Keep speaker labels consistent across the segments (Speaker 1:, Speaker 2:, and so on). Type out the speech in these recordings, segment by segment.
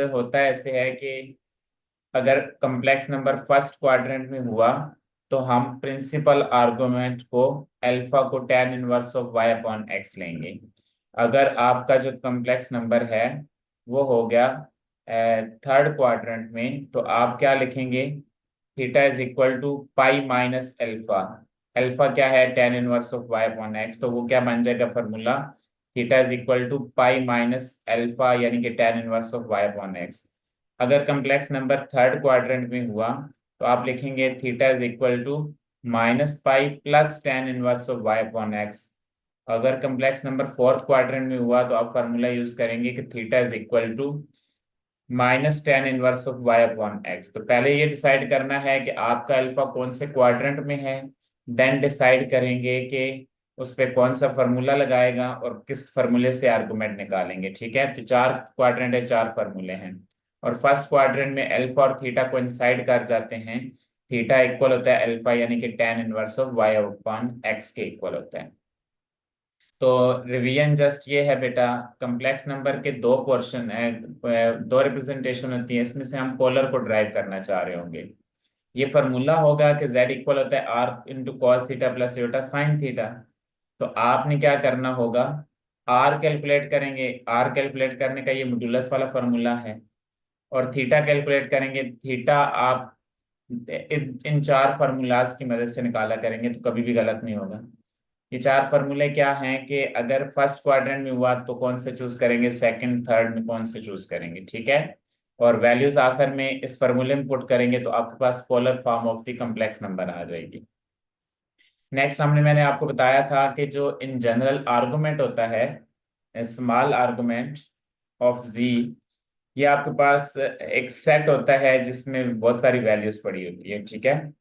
Speaker 1: होता ऐसे है कि अगर कम्प्लेक्स नंबर फर्स्ट क्वाड्रेंट में हुआ तो हम प्रिंसिपल आर्गुमेंट को अल्फा को tan inverse of y upon x लेंगे। अगर आपका जो कम्प्लेक्स नंबर है वो हो गया थर्ड क्वाड्रेंट में, तो आप क्या लिखेंगे? Theta is equal to pi minus alpha. Alpha क्या है? tan inverse of y upon x. तो वो क्या बन जाएगा formula? Theta is equal to pi minus alpha यानी कि tan inverse of y upon x. अगर कम्प्लेक्स नंबर थर्ड क्वाड्रेंट में हुआ तो आप लिखेंगे theta is equal to minus pi plus tan inverse of y upon x. अगर complex number fourth quadrant में हुआ तो आप फार्मूला यूज करेंगे कि theta is equal to minus tan inverse of y upon x. तो पहले ये डिसाइड करना है कि आपका अल्फा कौन से क्वाड्रेंट में है, देन डिसाइड करेंगे कि उस पे कौन सा फार्मूला लगाएगा और किस फार्मूले से आर्गुमेंट निकालेंगे। ठीक है, तो चार क्वाड्रेंट है, चार फार्मूले हैं, और फर्स्ट क्वाड्रेंट में अल्फा और थीटा कोइंसाइड कर जाते हैं। थीटा इक्वल होता है अल्फा यानी कि tan inverse of y upon x के इक्वल होता है। तो रिवीजन जस्ट ये है बेटा, कम्प्लेक्स नंबर के दो पोर्शन है, दो रिप्रेजेंटेशन होती है, इसमें से हम पोलर को ड्राइव करना चाह रहे होंगे। ये फार्मूला होगा कि z इक्वल होता है r into cos theta plus Yotta sign theta. तो आपने क्या करना होगा? r कैलकुलेट करेंगे, r कैलकुलेट करने का ये मॉड्यूलस वाला फार्मूला है, और थीटा कैलकुलेट करेंगे। थीटा आप इन चार फार्मूलाज की मदद से निकाला करेंगे तो कभी भी गलत नहीं होगा। ये चार फार्मूले क्या हैं कि अगर फर्स्ट क्वाड्रेंट में हुआ तो कौन से चूज करेंगे, सेकंड थर्ड में कौन से चूज करेंगे। ठीक है, और वैल्यूज आखिर में इस फार्मूले में पुट करेंगे तो आपके पास polar form of the complex number आ जाएगी। नेक्स्ट मैंने आपको बताया था कि जो इन जनरल आर्गुमेंट होता है, स्मॉल आर्गुमेंट ऑफ जी, ये आपके पास एक सेट होता है जिसमें बहुत सारी वैल्यूज पड़ी होती है। ठीक है,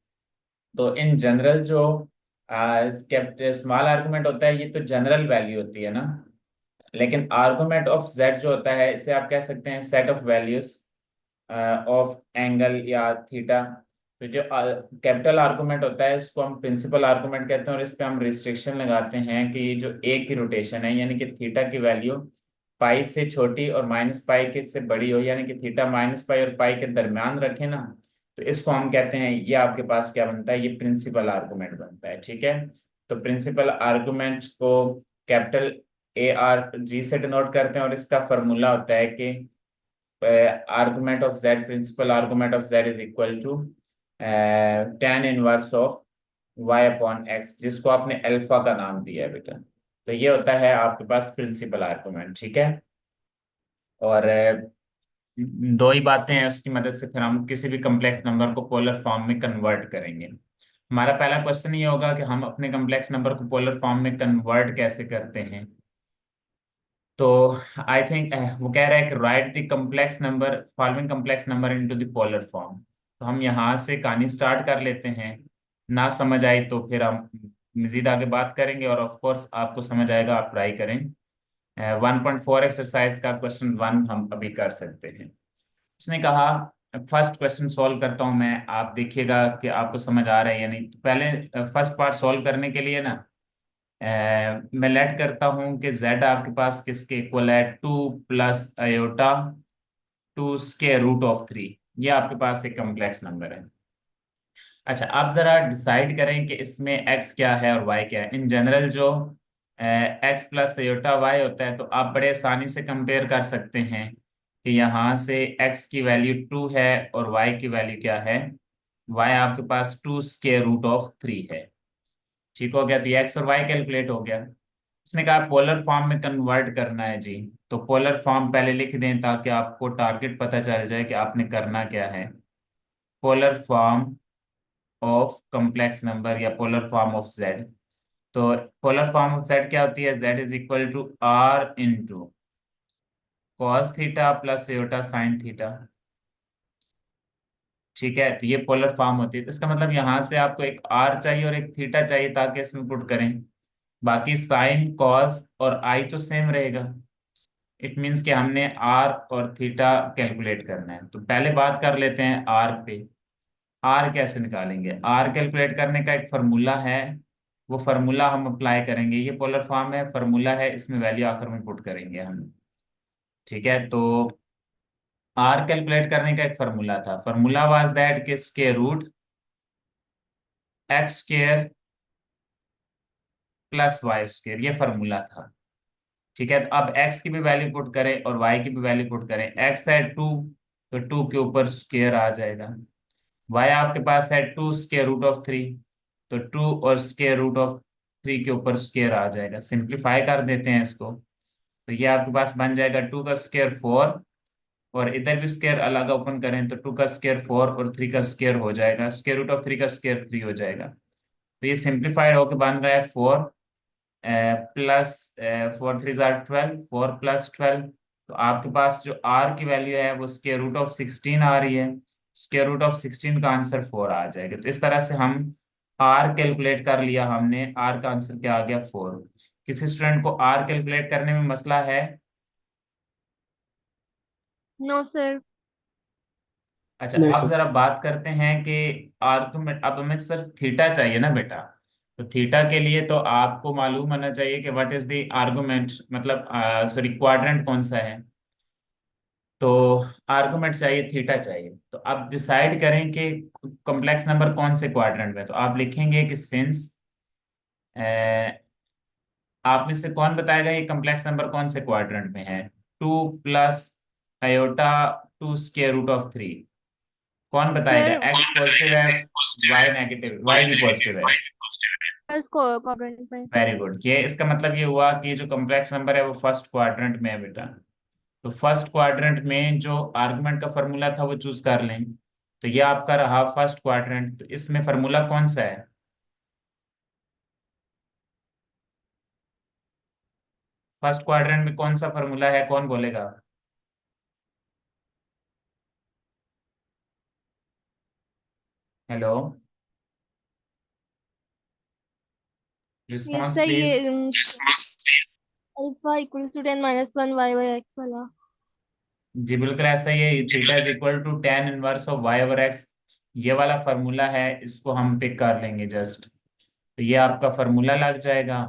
Speaker 1: तो इन जनरल जो स्मॉल आर्गुमेंट होता है ये तो जनरल वैल्यू होती है ना, लेकिन आर्गुमेंट ऑफ जेड जो होता है इसे आप कह सकते हैं set of values of angle या थीटा। तो जो कैपिटल आर्गुमेंट होता है इसको हम प्रिंसिपल आर्गुमेंट कहते हैं, और इस पे हम रिस्ट्रिक्शन लगाते हैं कि ये जो ए की रोटेशन है यानी कि थीटा की वैल्यू पाई से छोटी और माइनस पाई के से बड़ी हो, यानी कि थीटा माइनस पाई और पाई के दरमियान रखे ना, तो इसको हम कहते हैं, ये आपके पास क्या बनता है? ये प्रिंसिपल आर्गुमेंट बनता है। ठीक है, तो प्रिंसिपल आर्गुमेंट को कैपिटल ए आर जी से डिनोट करते हैं, और इसका फॉर्मूला होता है कि argument of z, principal argument of z is equal to tan inverse of y upon x, जिसको आपने अल्फा का नाम दिया है बेटा। तो ये होता है आपके पास प्रिंसिपल आर्गुमेंट। ठीक है, और दो ही बातें हैं, उसकी मदद से फिर हम किसी भी कम्प्लेक्स नंबर को पोलर फॉर्म में कन्वर्ट करेंगे। हमारा पहला क्वेश्चन ये होगा कि हम अपने कम्प्लेक्स नंबर को पोलर फॉर्म में कन्वर्ट कैसे करते हैं। तो आई थिंक वो कह रहा है कि right the complex number, following complex number into the polar form. तो हम यहाँ से कहानी स्टार्ट कर लेते हैं, ना समझ आई तो फिर हम मजीद आगे बात करेंगे, और ऑफ कोर्स आपको समझ आएगा, आप ट्राई करें। 1.4 एक्सरसाइज का क्वेश्चन वन हम अभी कर सकते हैं। उसने कहा, फर्स्ट क्वेश्चन सॉल्व करता हूं मैं, आप देखिएगा कि आपको समझ आ रहा है या नहीं। तो पहले फर्स्ट पार्ट सॉल्व करने के लिए ना मैं लेट करता हूं कि z आपके पास किसके इक्वल है? 2 + i 2√3। ये आपके पास एक कम्प्लेक्स नंबर है। अच्छा, आप जरा डिसाइड करें कि इसमें x क्या है और y क्या है। इन जनरल जो x + i होता है तो आप बड़े आसानी से कंपेयर कर सकते हैं कि यहाँ से x की वैल्यू 2 है और y की वैल्यू क्या है? y आपके पास 2√3 है। ठीक हो गया, तो ये x और y कैलकुलेट हो गया। इसने कहा पोलर फॉर्म में कन्वर्ट करना है जी, तो पोलर फॉर्म पहले लिख दें ताकि आपको टारगेट पता चल जाए कि आपने करना क्या है। Polar form of complex number या पोलर फॉर्म ऑफ जेड। तो पोलर फॉर्म ऑफ जेड क्या होती है? Z is equal to r into cos theta plus iota sine theta. ठीक है, तो ये पोलर फॉर्म होती है। तो इसका मतलब यहाँ से आपको एक आर चाहिए और एक थीटा चाहिए ताकि इसमें पुट करें। बाकी साइन कॉस और आई तो सेम रहेगा। इट मीन्स कि हमने आर और थीटा कैलकुलेट करना है। तो पहले बात कर लेते हैं आर पे। आर कैसे निकालेंगे? आर कैलकुलेट करने का एक फार्मूला है, वो फार्मूला हम अप्लाई करेंगे। ये पोलर फॉर्म है, फार्मूला है, इसमें वैल्यू आखिर में पुट करेंगे हम। ठीक है, तो आर कैलकुलेट करने का एक फार्मूला था, फार्मूला वाज दैट कि square root x square plus y square, ये फार्मूला था। ठीक है, तो अब x की भी वैल्यू पुट करें और y की भी वैल्यू पुट करें। x है 2, तो 2 के ऊपर स्क्वायर आ जाएगा। y आपके पास है 2 स्क्वायर रूट ऑफ 3, तो 2 और स्क्वायर रूट ऑफ 3 के ऊपर स्क्वायर आ जाएगा। सिंप्लीफाई कर देते हैं इसको, तो ये आपके पास बन जाएगा 2 का स्क्वायर 4, और इधर भी स्क्वायर अलग ओपन करें तो 2 का स्क्वायर 4 और 3 का स्क्वायर हो जाएगा, स्क्वायर रूट ऑफ 3 का स्क्वायर 3 हो जाएगा। तो ये सिंप्लीफाइड होकर बन रहा है 4 प्लस 4 3 जार 12, 4 + 12। तो आपके पास जो आर की वैल्यू है वो स्क्वायर रूट ऑफ 16 आ रही है। स्क्वायर रूट ऑफ 16 का आंसर 4 आ जाएगा। तो इस तरह से हम आर कैलकुलेट कर लिया हमने, आर का आंसर क्या आ गया 4। किसी स्टूडेंट को आर कैलकुलेट करने में मसला है?
Speaker 2: No sir.
Speaker 1: अच्छा,
Speaker 3: नहीं
Speaker 1: अब
Speaker 3: सर।
Speaker 1: जरा बात करते हैं कि आर्गुमेंट, अब हमें सर थीटा चाहिए ना बेटा। तो थीटा के लिए तो आपको मालूम होना चाहिए कि व्हाट इज द आर्गुमेंट, मतलब सॉरी क्वाड्रेंट कौन सा है। तो आर्गुमेंट चाहिए, थीटा चाहिए। तो आप डिसाइड करें कि कॉम्प्लेक्स नंबर कौन से क्वाड्रेंट में। तो आप लिखेंगे कि सिंस, आप में से कौन बताएगा ये कॉम्प्लेक्स नंबर कौन से क्वाड्रेंट में है? 2 plus iota 2 square root of 3, कौन बताएगा?
Speaker 2: सर
Speaker 1: एक्स पॉजिटिव है, वाई नेगेटिव, वाई भी पॉजिटिव है।
Speaker 2: फर्स्ट को क्वाड्रेंट में।
Speaker 1: Very good. ये इसका मतलब ये हुआ कि जो कॉम्प्लेक्स नंबर है वो फर्स्ट क्वाड्रेंट में है बेटा। तो फर्स्ट क्वाड्रेंट में जो आर्गुमेंट का फॉर्मूला था वो चूज कर लें। तो ये आपका रहा फर्स्ट क्वाड्रेंट। तो इसमें फॉर्मूला कौन सा है? फर्स्ट क्वाड्रेंट में कौन सा फॉर्मूला है, कौन बोलेगा? हेलो,
Speaker 2: ये
Speaker 1: रिस्पॉन्स
Speaker 2: सर
Speaker 1: प्लीज।
Speaker 2: ये alpha equal to 10 - 1 y x वाला।
Speaker 1: जी बिल्कुल ऐसा ही है, theta is equal to tan inverse of y over x. ये वाला फार्मूला है, इसको हम पिक कर लेंगे जस्ट। तो ये आपका फार्मूला लग जाएगा।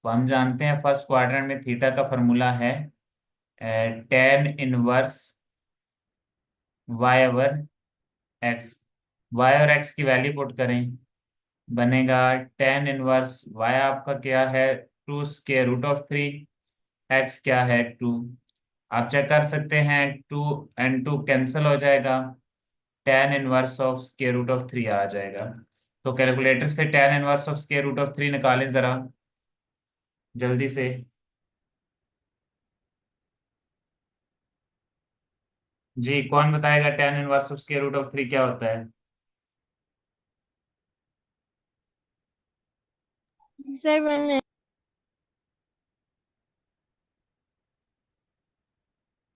Speaker 1: तो हम जानते हैं फर्स्ट क्वाड्रेंट में थीटा का फार्मूला है tan inverse y over x. Y और एक्स की वैल्यू पुट करें, बनेगा tan इनवर्स वाई आपका क्या है 2 स्क्वायर रूट ऑफ 3, एक्स क्या है 2। आप चेक कर सकते हैं 2 एंड 2 कैंसिल हो जाएगा, tan inverse of square root of 3 आ जाएगा। तो कैलकुलेटर से tan inverse of square root of 3 निकालें जरा जल्दी से। जी कौन बताएगा tan inverse of square root of 3 क्या होता है?
Speaker 2: सर मैंने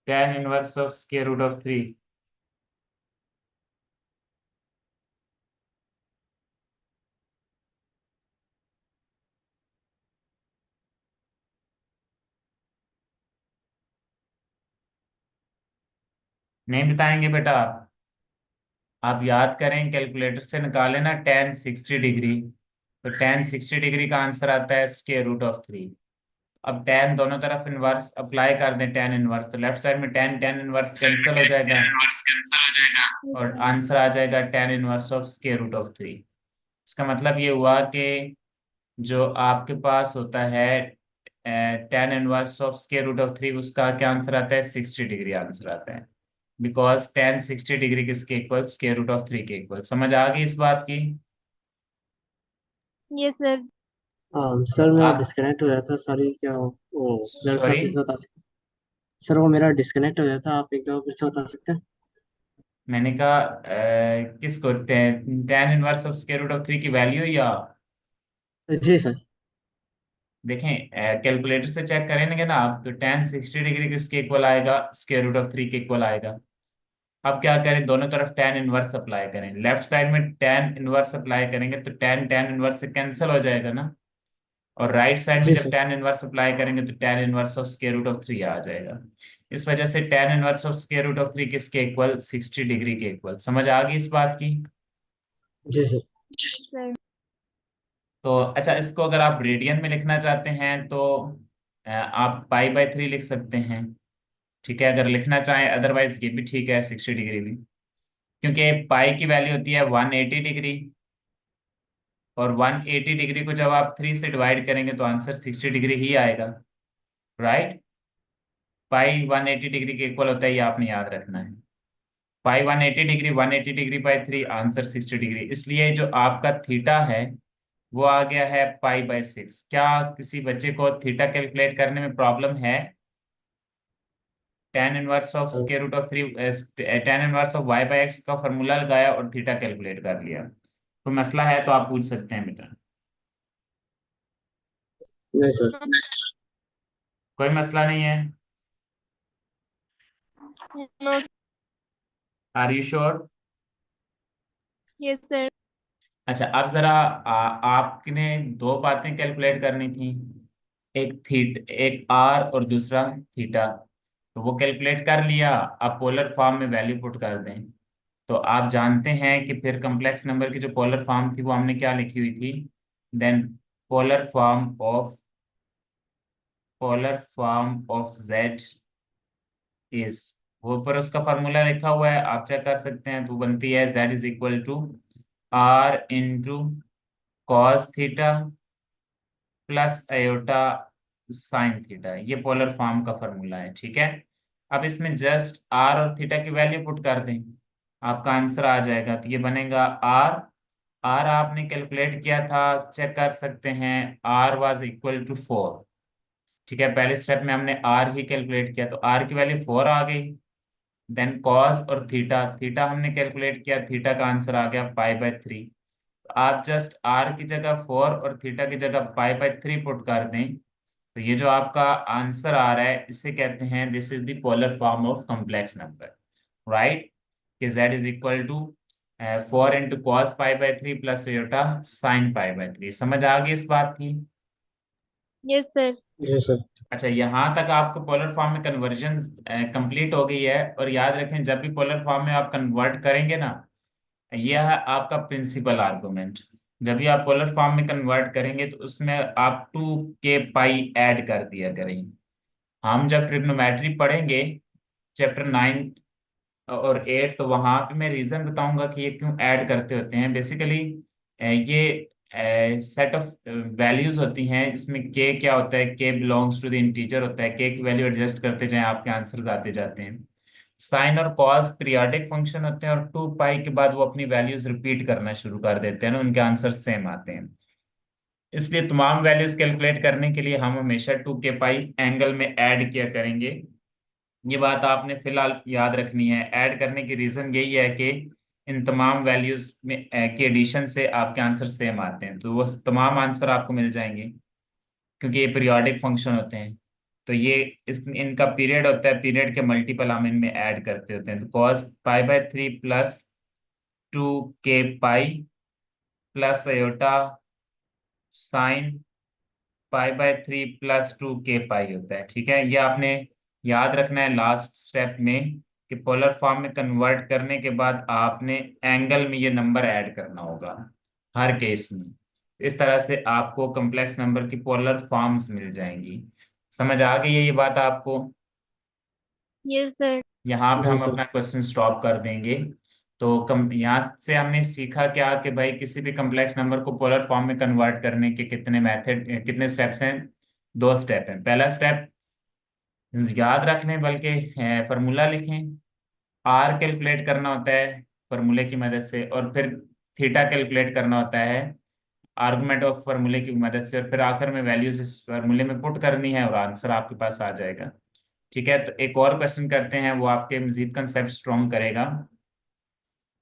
Speaker 1: tan inverse of square root of 3। नहीं बताएंगे बेटा आप याद करें कैलकुलेटर से निकालें ना tan 60 डिग्री। तो tan 60 डिग्री का आंसर आता है स्क्वायर रूट ऑफ 3। अब tan दोनों तरफ इनवर्स अप्लाई कर दें, tan इनवर्स तो लेफ्ट साइड में tan इनवर्स कैंसिल हो जाएगा, और आंसर आ जाएगा tan inverse of square root of 3। इसका मतलब ये हुआ कि जो आपके पास होता है tan inverse of square root of 3, उसका क्या आंसर आता है 60 डिग्री आंसर आता है। बिकॉज tan 60 डिग्री किसके इक्वल? स्क्वायर रूट ऑफ 3 के इक्वल। समझ आ गई इस बात की?
Speaker 2: ये सर
Speaker 3: सर मेरा
Speaker 1: आप
Speaker 3: डिस्कनेक्ट हो जाता, सॉरी, क्या वो जरा सा
Speaker 1: सॉरी,
Speaker 3: फिर से बता सकते? सर वो मेरा डिस्कनेक्ट हो जाता, आप एक दो फिर से बता सकते हैं?
Speaker 1: मैंने कहा किसको tan inverse of square root of 3 की वैल्यू, या
Speaker 3: जी सर।
Speaker 1: देखें कैलकुलेटर से चेक करेंगे ना आप, तो tan 60 डिग्री किसके इक्वल आएगा? स्क्वायर रूट ऑफ 3 के इक्वल आएगा। अब क्या करें, दोनों तरफ tan इनवर्स अप्लाई करें। लेफ्ट साइड में tan इनवर्स अप्लाई करेंगे तो tan इनवर्स से कैंसिल हो जाएगा ना, और राइट साइड में
Speaker 3: जी
Speaker 1: जब
Speaker 3: सर।
Speaker 1: tan इनवर्स अप्लाई करेंगे तो tan inverse of square root of 3 आ जाएगा। इस वजह से tan inverse of square root of 3 किसके इक्वल? 60 डिग्री के इक्वल। समझ आ गई इस बात की?
Speaker 3: जी सर।
Speaker 2: सर
Speaker 1: तो अच्छा, इसको अगर आप रेडियन में लिखना चाहते हैं तो आप पाई बाय 3 लिख सकते हैं। ठीक है, अगर लिखना चाहें, अदरवाइज ये भी ठीक है 60 डिग्री भी, क्योंकि पाई की वैल्यू होती है 180 डिग्री, और 180 डिग्री को जब आप 3 से डिवाइड करेंगे तो आंसर 60 डिग्री ही आएगा, राइट। पाई 180 डिग्री के इक्वल होता है, ये आपने याद रखना है। पाई 180 degree, 180 degree by 3, answer 60 degree. इसलिए जो आपका थीटा है वो आ गया है पाई/6। क्या किसी बच्चे को थीटा कैलकुलेट करने में प्रॉब्लम है? tan inverse of
Speaker 3: sir
Speaker 1: square root of 3, tan inverse of y/x का फॉर्मूला लगाया और थीटा कैलकुलेट कर लिया, तो मसला है तो आप पूछ सकते हैं बेटा।
Speaker 3: नहीं सर।
Speaker 1: कोई मसला नहीं है?
Speaker 2: No,
Speaker 1: are you sure?
Speaker 2: yes sir.
Speaker 1: अच्छा, अब जरा आपने दो बातें कैलकुलेट करनी थी, एक आर और दूसरा थीटा, तो वो कैलकुलेट कर लिया। आप पोलर फॉर्म में वैल्यू पुट कर दें, तो आप जानते हैं कि फिर कम्प्लेक्स नंबर की जो पोलर फॉर्म थी वो हमने क्या लिखी हुई थी, then polar form of z is, वो ऊपर उसका फार्मूला लिखा हुआ है, आप चेक कर सकते हैं। तो बनती है z is equal to r into cos theta plus iota sine theta, ये पोलर फॉर्म का फॉर्मूला है, ठीक है। अब इसमें जस्ट आर और थीटा की वैल्यू पुट कर दें, आपका आंसर आ जाएगा। तो ये बनेगा आर, आर आपने कैलकुलेट किया था, चेक कर सकते हैं, आर वाज इक्वल टू 4। ठीक है, पहले स्टेप में हमने आर ही कैलकुलेट किया, तो आर की वैल्यू 4 आ गई। देन कॉस और थीटा, थीटा हमने कैलकुलेट किया, थीटा का आंसर आ गया पाई/3। आप जस्ट आर की जगह 4 और थीटा की जगह पाई/3 पुट कर दें, तो ये जो आपका आंसर आ रहा है इसे कहते हैं, this is the polar form of complex number, right. कि z is equal to 4 into cos पाई/3 प्लस एटा साइन पाई/3। समझ आ गई इस बात की?
Speaker 2: Yes sir.
Speaker 3: जी सर।
Speaker 1: अच्छा, यहाँ तक आपको पोलर फॉर्म में कन्वर्जन कंप्लीट हो गई है। और याद रखें, जब भी पोलर फॉर्म में आप कन्वर्ट करेंगे ना, यह है आपका प्रिंसिपल आर्गुमेंट। जब भी आप पोलर फॉर्म में कन्वर्ट करेंगे तो उसमें आप 2k पाई ऐड कर दिया करेंगे। हम जब ट्रिग्नोमेट्री पढ़ेंगे चैप्टर 9 और 8, तो वहां पे मैं रीजन बताऊंगा कि ये क्यों ऐड करते होते हैं। बेसिकली ये सेट ऑफ वैल्यूज होती हैं, इसमें के क्या होता है, के बिलोंग्स टू द इंटीजर होता है, के की वैल्यू एडजस्ट करते जाएं, आपके आंसर आते जाते हैं। साइन और कॉस पीरियोडिक फंक्शन होते हैं, और 2 पाई के बाद वो अपनी वैल्यूज रिपीट करना शुरू कर देते हैं ना, उनके आंसर सेम आते हैं। इसलिए तमाम वैल्यूज कैलकुलेट करने के लिए हम हमेशा 2k पाई एंगल में ऐड किया करेंगे। ये बात आपने फिलहाल याद रखनी है। ऐड करने की रीजन यही है कि इन तमाम वैल्यूज में के एडिशन से आपके आंसर सेम आते हैं, तो वो तमाम आंसर आपको मिल जाएंगे, क्योंकि ये पीरियोडिक फंक्शन होते हैं। तो ये इनका पीरियड होता है, पीरियड के मल्टीपल हम इनमें ऐड करते होते हैं। तो कॉस पाई/3 plus 2k pi plus iota sine पाई/3 प्लस 2k पाई होता है, ठीक है। ये आपने याद रखना है लास्ट स्टेप में, कि पोलर फॉर्म में कन्वर्ट करने के बाद आपने एंगल में ये नंबर ऐड करना होगा हर केस में। इस तरह से आपको कॉम्प्लेक्स नंबर की पोलर फॉर्म्स मिल जाएंगी। समझ आ गई है ये बात आपको?
Speaker 2: Yes sir.
Speaker 1: यहाँ पे
Speaker 3: जी
Speaker 1: हम
Speaker 3: सर।
Speaker 1: अपना क्वेश्चन स्टॉप कर देंगे। तो यहाँ से हमने सीखा क्या, कि भाई किसी भी कम्प्लेक्स नंबर को पोलर फॉर्म में कन्वर्ट करने के कितने मेथड, कितने स्टेप्स हैं? 2 स्टेप हैं। पहला स्टेप याद रख लें, बल्कि फार्मूला लिखें। आर कैलकुलेट करना होता है फार्मूले की मदद से, और फिर थीटा कैलकुलेट करना होता है आर्गुमेंट ऑफ फार्मूले की मदद से, और फिर आखिर में वैल्यूज इस फार्मूले में पुट करनी है और आंसर आपके पास आ जाएगा। ठीक है, तो एक और क्वेश्चन करते हैं, वो आपके मजीद कंसेप्ट स्ट्रॉन्ग करेगा।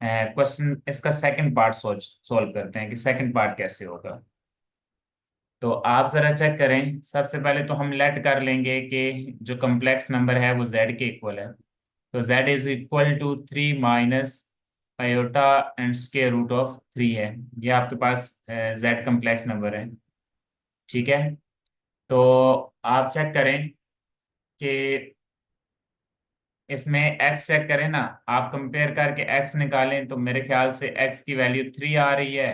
Speaker 1: क्वेश्चन इसका सेकंड पार्ट सोल्व करते हैं कि सेकंड पार्ट कैसे होगा। तो आप जरा चेक करें। सबसे पहले तो हम लेट कर लेंगे कि जो कम्प्लेक्स नंबर है वो z के इक्वल है। तो z is equal to 3 minus iota and square root of 3 है। ये आपके पास z कम्प्लेक्स नंबर है, ठीक है। तो आप चेक करें कि इसमें x चेक करें ना, आप कंपेयर करके x निकालें, तो मेरे ख्याल से x की वैल्यू 3 आ रही है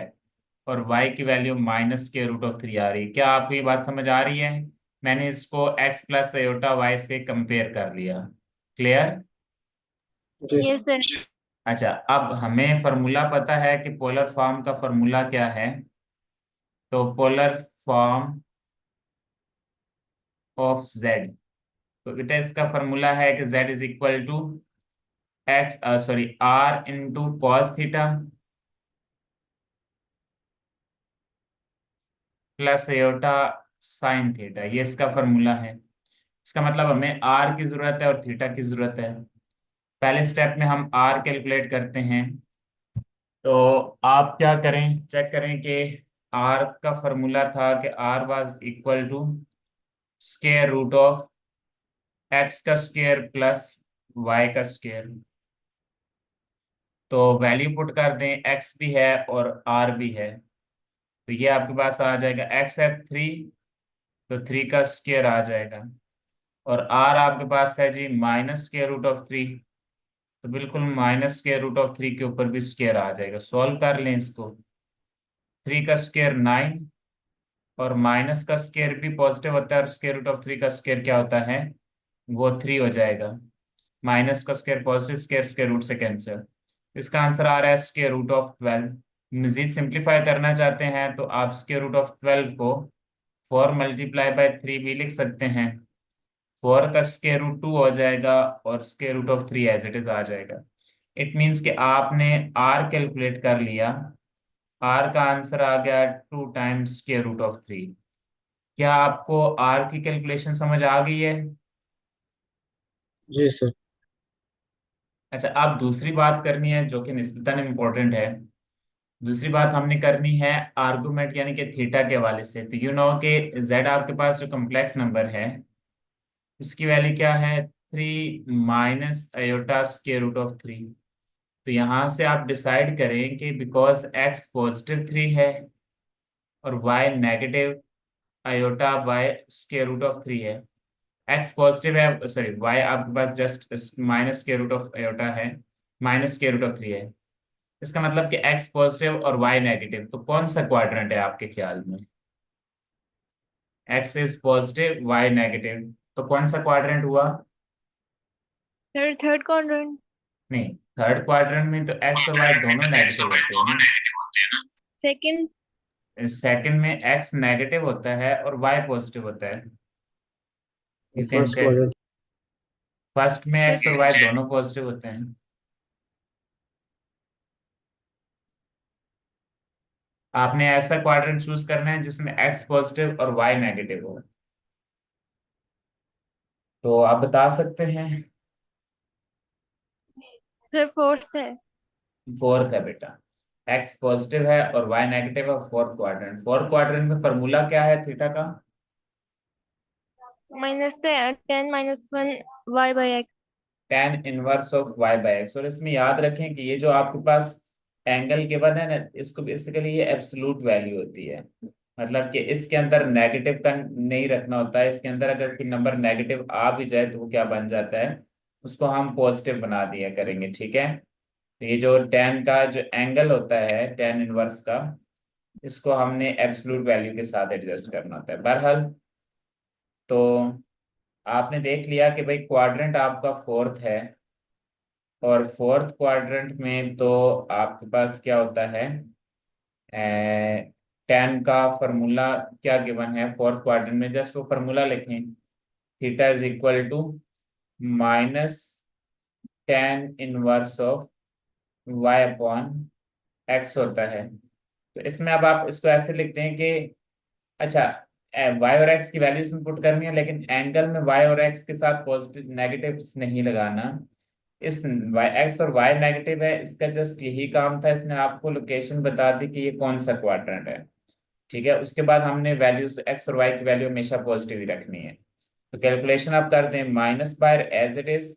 Speaker 1: और y की value minus square root of 3 आ रही है। क्या आपको ये बात समझ आ रही है? मैंने इसको x प्लस अयोटा y से कंपेयर कर लिया। क्लियर?
Speaker 3: जी
Speaker 2: yes sir.
Speaker 1: अच्छा, अब हमें फॉर्मूला पता है कि पोलर फॉर्म का फॉर्मूला क्या है। तो पोलर फॉर्म ऑफ जेड, तो बेटा इसका फॉर्मूला है कि z is equal to x sorry r into cos theta plus iota sine theta, ये इसका फॉर्मूला है। इसका मतलब हमें r की जरूरत है और थीटा की जरूरत है। पहले स्टेप में हम r कैलकुलेट करते हैं। तो आप क्या करें, चेक करें कि r का फॉर्मूला था कि r was equal to square root of x का स्क्वायर प्लस y का स्क्वायर। तो वैल्यू पुट कर दें, x भी है और r भी है। तो ये आपके पास आ जाएगा, x है 3, तो 3 का स्क्वायर आ जाएगा। और r आपके पास है जी माइनस स्क्वायर रूट ऑफ 3, तो बिल्कुल माइनस स्क्वायर रूट ऑफ 3 के ऊपर भी स्क्वायर आ जाएगा। सॉल्व कर लें इसको। 3 का स्क्वायर 9, और माइनस का स्क्वायर भी पॉजिटिव होता है और स्क्वायर रूट ऑफ 3 का स्क्वायर क्या होता है, वो 3 हो जाएगा। माइनस का square positive, square square root से कैंसिल। इसका आंसर आ रहा है स्क्वायर रूट ऑफ 12। मजीद सिंप्लीफाई करना चाहते हैं तो आप स्क्वायर रूट ऑफ 12 को 4 मल्टीप्लाई बाय 3 भी लिख सकते हैं। 4 का स्क्वायर रूट 2 हो जाएगा और square root of 3 as it is आ जाएगा। इट मीन्स कि आपने आर कैलकुलेट कर लिया, आर का आंसर आ गया 2 टाइम्स स्क्वायर रूट ऑफ 3। क्या आपको आर की कैलकुलेशन समझ आ गई है?
Speaker 3: जी सर।
Speaker 1: अच्छा, अब दूसरी बात करनी है जो कि निस्बतन इम्पोर्टेंट है। दूसरी बात हमने करनी है आर्गुमेंट यानी कि थीटा के हवाले से। तो यू नो कि z आपके पास जो कम्प्लेक्स नंबर है, इसकी वैल्यू क्या है, 3 minus iota square root of 3। तो यहाँ से आप डिसाइड करें कि बिकॉज x पॉजिटिव 3 है और y negative iota by square root of 3 है। x पॉजिटिव है, सॉरी y आपके पास just minus square root of iota है, माइनस स्क्वायर रूट ऑफ 3 है। इसका मतलब कि x पॉजिटिव और y नेगेटिव, तो कौन सा क्वाड्रेंट है आपके ख्याल में? x is positive y negative, तो कौन सा क्वाड्रेंट हुआ?
Speaker 2: Third quadrant.
Speaker 1: नहीं, थर्ड क्वाड्रेंट में तो x और y दोनों नेगेटिव होते हैं ना।
Speaker 2: Second.
Speaker 1: सेकंड में x नेगेटिव होता है और y पॉजिटिव होता है। You can
Speaker 3: first
Speaker 1: check.
Speaker 3: Quadrant.
Speaker 1: First में x और y
Speaker 2: Second.
Speaker 1: दोनों पॉजिटिव होते हैं। आपने ऐसा क्वाड्रेंट चूज करना है जिसमें x पॉजिटिव और y नेगेटिव हो। तो आप बता सकते हैं।
Speaker 2: Sir, fourth है.
Speaker 1: फोर्थ है बेटा, x पॉजिटिव है और y नेगेटिव है, फोर्थ क्वाड्रेंट। फोर्थ क्वाड्रेंट में फॉर्मूला क्या है थीटा का?
Speaker 2: Minus 10 minus 1 y by x.
Speaker 1: tan inverse of y by x. और इसमें याद रखें कि ये जो आपके पास एंगल गिवन है ना, इसको बेसिकली ये एब्सोल्यूट वैल्यू होती है। मतलब कि इसके अंदर नेगेटिव का नहीं रखना होता है। इसके अंदर अगर कोई नंबर नेगेटिव आ भी जाए तो वो क्या बन जाता है, उसको हम पॉजिटिव बना दिया करेंगे। ठीक है, तो ये जो tan का जो एंगल होता है tan इनवर्स का, इसको हमने एब्सोल्यूट वैल्यू के साथ एडजस्ट करना होता है। बहरहाल, तो आपने देख लिया कि भाई क्वाड्रेंट आपका फोर्थ है, और फोर्थ क्वाड्रेंट में तो आपके पास क्या होता है, tan का फॉर्मूला क्या गिवन है फोर्थ क्वाड्रेंट में, जस्ट वो फॉर्मूला लिखें। Theta is equal to minus tan inverse of y upon x होता है। तो इसमें अब आप इसको ऐसे लिखते हैं कि अच्छा, y और x की वैल्यूज में पुट करनी है, लेकिन एंगल में y और x के साथ पॉजिटिव नेगेटिव नहीं लगाना। इस x और y नेगेटिव है, इसका जस्ट यही काम था, इसने आपको लोकेशन बता दी कि ये कौन सा क्वाड्रेंट है। ठीक है, उसके बाद हमने वैल्यूज x और y की वैल्यू हमेशा पॉजिटिव ही रखनी है। तो कैलकुलेशन आप कर दें, minus by as it is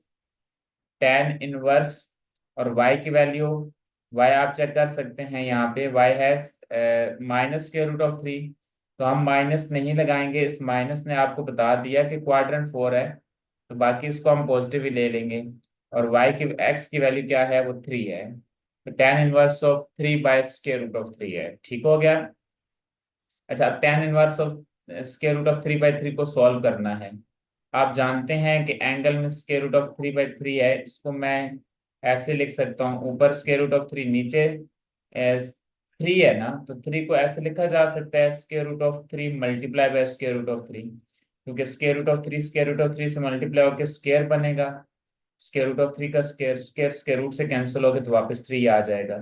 Speaker 1: tan inverse और y की वैल्यू, y आप चेक कर सकते हैं यहाँ पे, y has minus square root of 3। तो हम माइनस नहीं लगाएंगे, इस माइनस ने आपको बता दिया कि क्वाड्रेंट 4 है, तो बाकी इसको हम पॉजिटिव ही ले लेंगे। और y की x की वैल्यू क्या है, वो 3 है। तो tan inverse of 3 by square root of 3 है। ठीक हो गया। अच्छा, अब tan inverse of square root of 3 by 3 को सॉल्व करना है। आप जानते हैं कि एंगल में स्क्वायर रूट ऑफ 3/3 है, इसको मैं ऐसे लिख सकता हूँ, ऊपर स्क्वायर रूट ऑफ 3, नीचे 3 है ना, तो 3 को ऐसे लिखा जा सकता है square root of 3 multiply by square root of 3, क्योंकि square root of 3 square root of 3 से मल्टीप्लाई होकर स्क्वायर बनेगा, स्क्वायर रूट ऑफ 3 का स्क्वायर स्क्वायर स्क्वायर रूट से कैंसिल होकर तो वापस 3 आ जाएगा।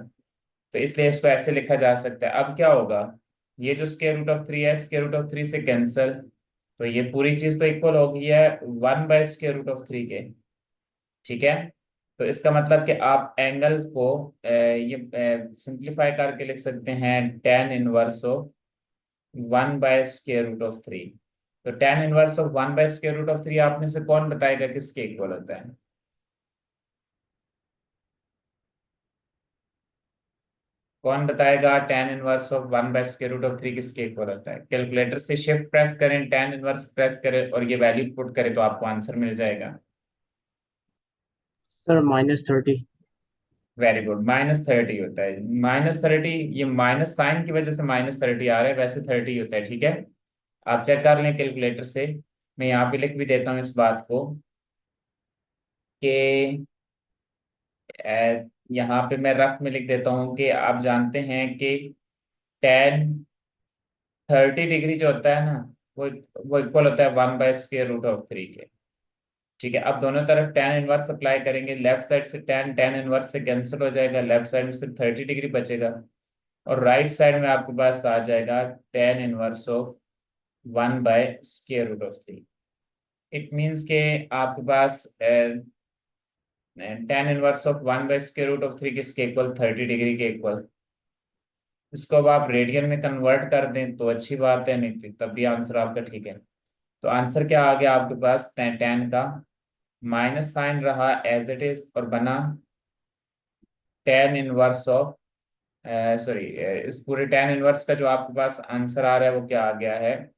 Speaker 1: तो इसलिए इसको ऐसे लिखा जा सकता है। अब क्या होगा, ये जो स्क्वायर रूट ऑफ 3 है स्क्वायर रूट ऑफ 3 से कैंसिल, तो ये पूरी चीज तो इक्वल हो गई है 1/√3 के। ठीक है, तो इसका मतलब कि आप एंगल को ये सिंप्लीफाई करके लिख सकते हैं tan 1 ऑफ 1/√3। तो tan 1 ऑफ 1/√3 आप में से कौन बताएगा किसके इक्वल होता है? कौन बताएगा tan 1 ऑफ 1/√3 किसके इक्वल होता है? कैलकुलेटर से शिफ्ट प्रेस करें, tan 1 प्रेस करें और ये वैल्यू पुट करें तो आपको आंसर मिल जाएगा।
Speaker 3: सर -30।
Speaker 1: वेरी गुड, -30 होता है। -30, ये माइनस साइन की वजह से -30 आ रहा है, वैसे 30 होता है। ठीक है, आप चेक कर लें कैलकुलेटर से। मैं यहाँ पे लिख भी देता हूँ इस बात को कि यहाँ पे मैं रफ में लिख देता हूँ कि आप जानते हैं कि tan 30 डिग्री जो होता है ना, वो वो इक्वल होता है 1/√3 के। ठीक है, अब दोनों तरफ tan 1 अप्लाई करेंगे, लेफ्ट साइड से tan 1 से कैंसिल हो जाएगा, लेफ्ट साइड में सिर्फ 30 डिग्री बचेगा, और राइट साइड में आपके पास आ जाएगा tan 1 ऑफ 1/√3। इट मीन्स के आपके पास tan 1 ऑफ 1/√3 किसके इक्वल? 30 डिग्री के इक्वल। इसको अब आप रेडियन में कन्वर्ट कर दें तो अच्छी बात है, नहीं तो तब भी आंसर आपका ठीक है। तो आंसर क्या आ गया आपके पास? tan का माइनस साइन रहा एज इट इज और बना tan 1 ऑफ सॉरी, इस पूरे tan 1 का जो आपके पास आंसर आ रहा है वो क्या आ गया है?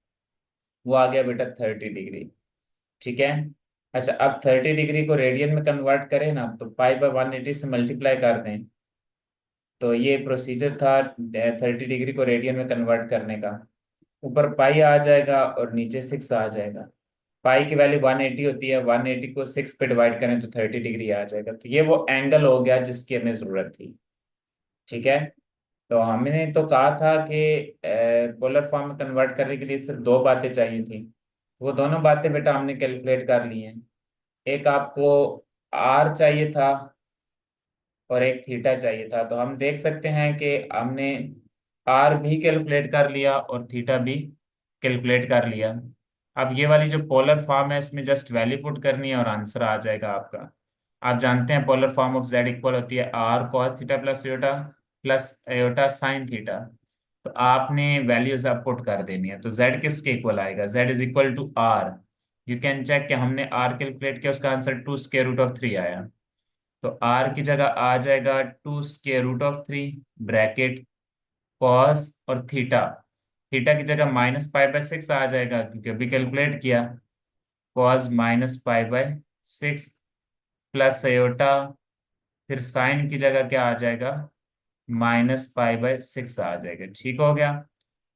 Speaker 1: वो आ गया बेटा 30 डिग्री। ठीक है, अच्छा अब 30 डिग्री को रेडियन में कन्वर्ट करें ना, तो π/180 से मल्टीप्लाई कर दें, तो ये प्रोसीजर था 30 डिग्री को रेडियन में कन्वर्ट करने का। ऊपर पाई आ जाएगा और नीचे 6 आ जाएगा। पाई की वैल्यू 180 होती है, 180 को 6 पे डिवाइड करें तो 30 डिग्री आ जाएगा। तो ये वो एंगल हो गया जिसकी हमें जरूरत थी। ठीक है, तो हमने तो कहा था कि पोलर फॉर्म में कन्वर्ट करने के लिए सिर्फ दो बातें चाहिए थी, वो दोनों बातें बेटा हमने कैलकुलेट कर ली हैं। एक आपको आर चाहिए था और एक थीटा चाहिए था, तो हम देख सकते हैं कि हमने आर भी कैलकुलेट कर लिया और थीटा भी कैलकुलेट कर लिया। अब ये वाली जो पोलर फॉर्म है इसमें जस्ट वैल्यू पुट करनी है और आंसर आ जाएगा आपका। आप जानते हैं polar form of z equal होती है r cos theta plus iota sine theta. तो आपने वैल्यूज अब पुट कर देनी है, तो जेड किसके इक्वल आएगा? Z is equal to r. You can check कि हमने आर कैलकुलेट किया, उसका आंसर 2√3 आया। तो आर की जगह आ जाएगा 2√3 ब्रैकेट कॉस और थीटा। थीटा की जगह -π/6 आ जाएगा क्योंकि अभी कैलकुलेट किया, कॉस -π/6 प्लस अयोटा, फिर साइन की जगह क्या आ जाएगा? -π/6 आ जाएगा। ठीक हो गया,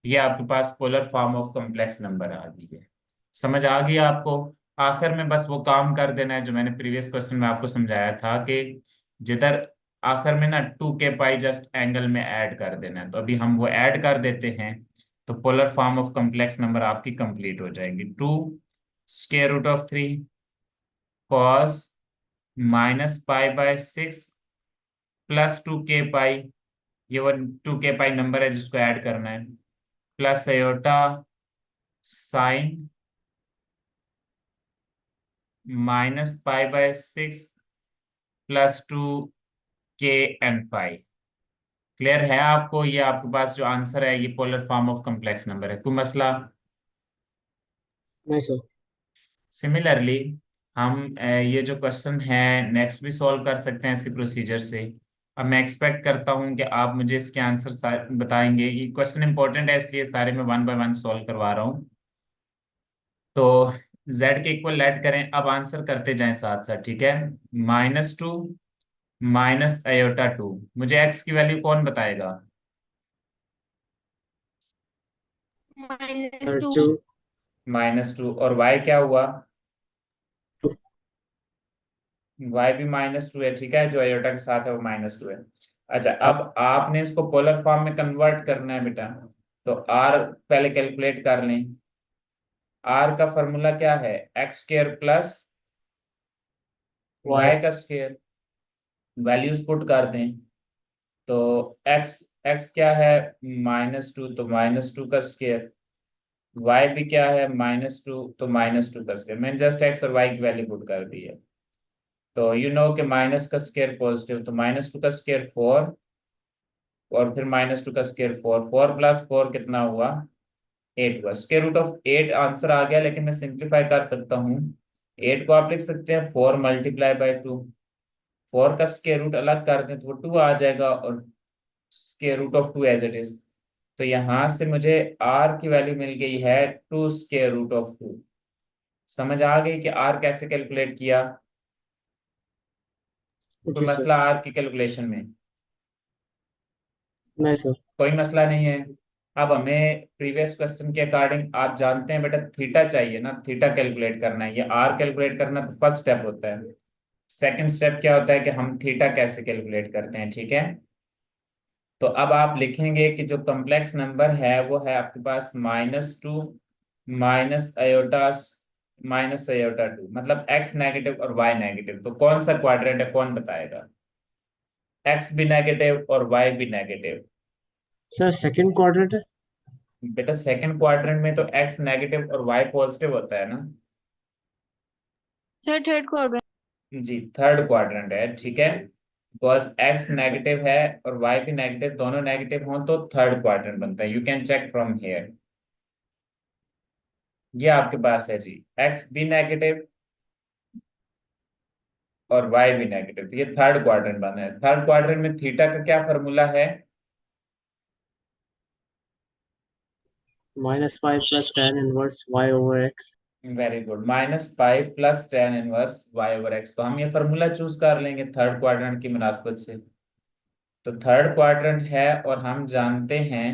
Speaker 1: ये आपके पास polar form of complex number आ गई है। समझ आ गई आपको? आखिर में बस वो काम कर देना है जो मैंने प्रीवियस क्वेश्चन में आपको समझाया था कि जिधर आखिर में ना 2k पाई जस्ट एंगल में ऐड कर देना है, तो अभी हम वो ऐड कर देते हैं, तो polar form of complex number आपकी कंप्लीट हो जाएगी। 2√3 कॉस -π/6 प्लस 2k पाई, ये वो 2k पाई नंबर है जिसको ऐड करना है, plus iota sine -π/6 +2k and pi. Clear है आपको? ये आपके पास जो आंसर है ये polar form of complex number है। कोई मसला?
Speaker 3: नहीं सर।
Speaker 1: सिमिलरली हम ये जो क्वेश्चन है नेक्स्ट भी सॉल्व कर सकते हैं इसी प्रोसीजर से। अब मैं एक्सपेक्ट करता हूँ कि आप मुझे इसके आंसर बताएंगे। ये क्वेश्चन इंपॉर्टेंट है इसलिए सारे मैं 1 बाय 1 सॉल्व करवा रहा हूँ। तो z के इक्वल लेट करें, अब आंसर करते जाएं साथ साथ। ठीक है, -2 -अयोटा 2, मुझे x की वैल्यू कौन बताएगा?
Speaker 2: -2।
Speaker 3: सर 2।
Speaker 1: -2, और y क्या हुआ? y भी -2 है, ठीक है, जो आयोटा के साथ है वो -2 है। अच्छा, अब आपने इसको पोलर फॉर्म में कन्वर्ट करना है बेटा, तो r पहले कैलकुलेट कर लें। r का फॉर्मूला क्या है, x² प्लस
Speaker 3: वाई।
Speaker 1: y का स्क्वायर, वैल्यूज पुट कर दें। तो x x क्या है, -2, तो -2 का स्क्वायर, y भी क्या है, -2, तो -2 का स्क्वायर। मैंने जस्ट x और y की वैल्यू पुट कर दी है। तो यू नो कि माइनस का स्क्वायर पॉजिटिव, तो -2 का स्क्वायर 4, और फिर -2 का स्क्वायर 4, 4 + 4 कितना हुआ, 8 हुआ। स्क्वायर रूट ऑफ 8 आंसर आ गया, लेकिन मैं सिंप्लीफाई कर सकता हूँ। 8 को आप लिख सकते हैं 4 × 2, 4 का स्क्वायर रूट अलग कर दें तो वो 2 आ जाएगा, और square root of 2 as it is. तो यहाँ से मुझे r की वैल्यू मिल गई है 2 स्क्वायर रूट ऑफ 2। समझ आ गई कि r कैसे कैलकुलेट किया, कोई
Speaker 3: जी सर।
Speaker 1: मसला r की कैलकुलेशन में?
Speaker 3: नहीं सर।
Speaker 1: कोई मसला नहीं है। अब हमें प्रीवियस क्वेश्चन के अकॉर्डिंग, आप जानते हैं बेटा थीटा चाहिए ना, थीटा कैलकुलेट करना है, ये आर कैलकुलेट करना तो फर्स्ट स्टेप होता है। सेकंड स्टेप क्या होता है कि हम थीटा कैसे कैलकुलेट करते हैं, ठीक है। तो अब आप लिखेंगे कि जो कॉम्प्लेक्स नंबर है वो है आपके पास -2 -i/-2, मतलब x नेगेटिव और y नेगेटिव। तो कौन सा क्वाड्रेंट है, कौन बताएगा? x भी नेगेटिव और y भी नेगेटिव।
Speaker 3: सर सेकंड क्वाड्रेंट है।
Speaker 1: बेटा सेकंड क्वाड्रेंट में तो x नेगेटिव और y पॉजिटिव होता है ना।
Speaker 2: Sir third quadrant.
Speaker 1: जी, थर्ड क्वाड्रेंट है, ठीक है। बिकॉज x
Speaker 3: सर
Speaker 1: नेगेटिव है और y भी नेगेटिव, दोनों नेगेटिव हों तो थर्ड क्वाड्रेंट बनता है। You can check from here. ये आपके पास है जी, x भी नेगेटिव और y भी नेगेटिव, तो ये थर्ड क्वाड्रेंट बना है। थर्ड क्वाड्रेंट में थीटा का क्या फॉर्मूला है?
Speaker 3: -5 + tan−1 y/x।
Speaker 1: Very good, -5 + tan−1 y/x। तो हम ये फॉर्मूला चूज कर लेंगे थर्ड क्वाड्रेंट की मुनासबत से। तो थर्ड क्वाड्रेंट है, और हम जानते हैं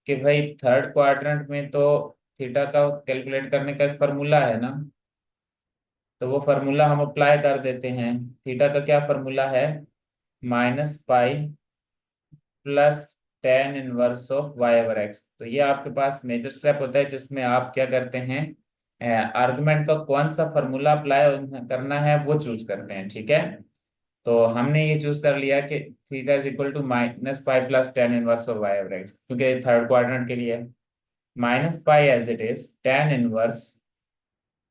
Speaker 1: कि भाई थर्ड क्वाड्रेंट में तो थीटा का कैलकुलेट करने का एक फार्मूला है ना, तो वो फार्मूला हम अप्लाई कर देते हैं। थीटा का क्या फार्मूला है, -पाई प्लस tan−1 तो ये आपके पास मेजर स्टेप होता है जिसमें आप क्या करते हैं, आर्गुमेंट का कौन सा फार्मूला अप्लाई करना है वो चूज करते हैं, ठीक है। तो हमने ये चूज कर लिया कि theta is equal to -pi plus tan−1 क्योंकि थर्ड क्वाड्रेंट के लिए -पाई एज इट इज tan−1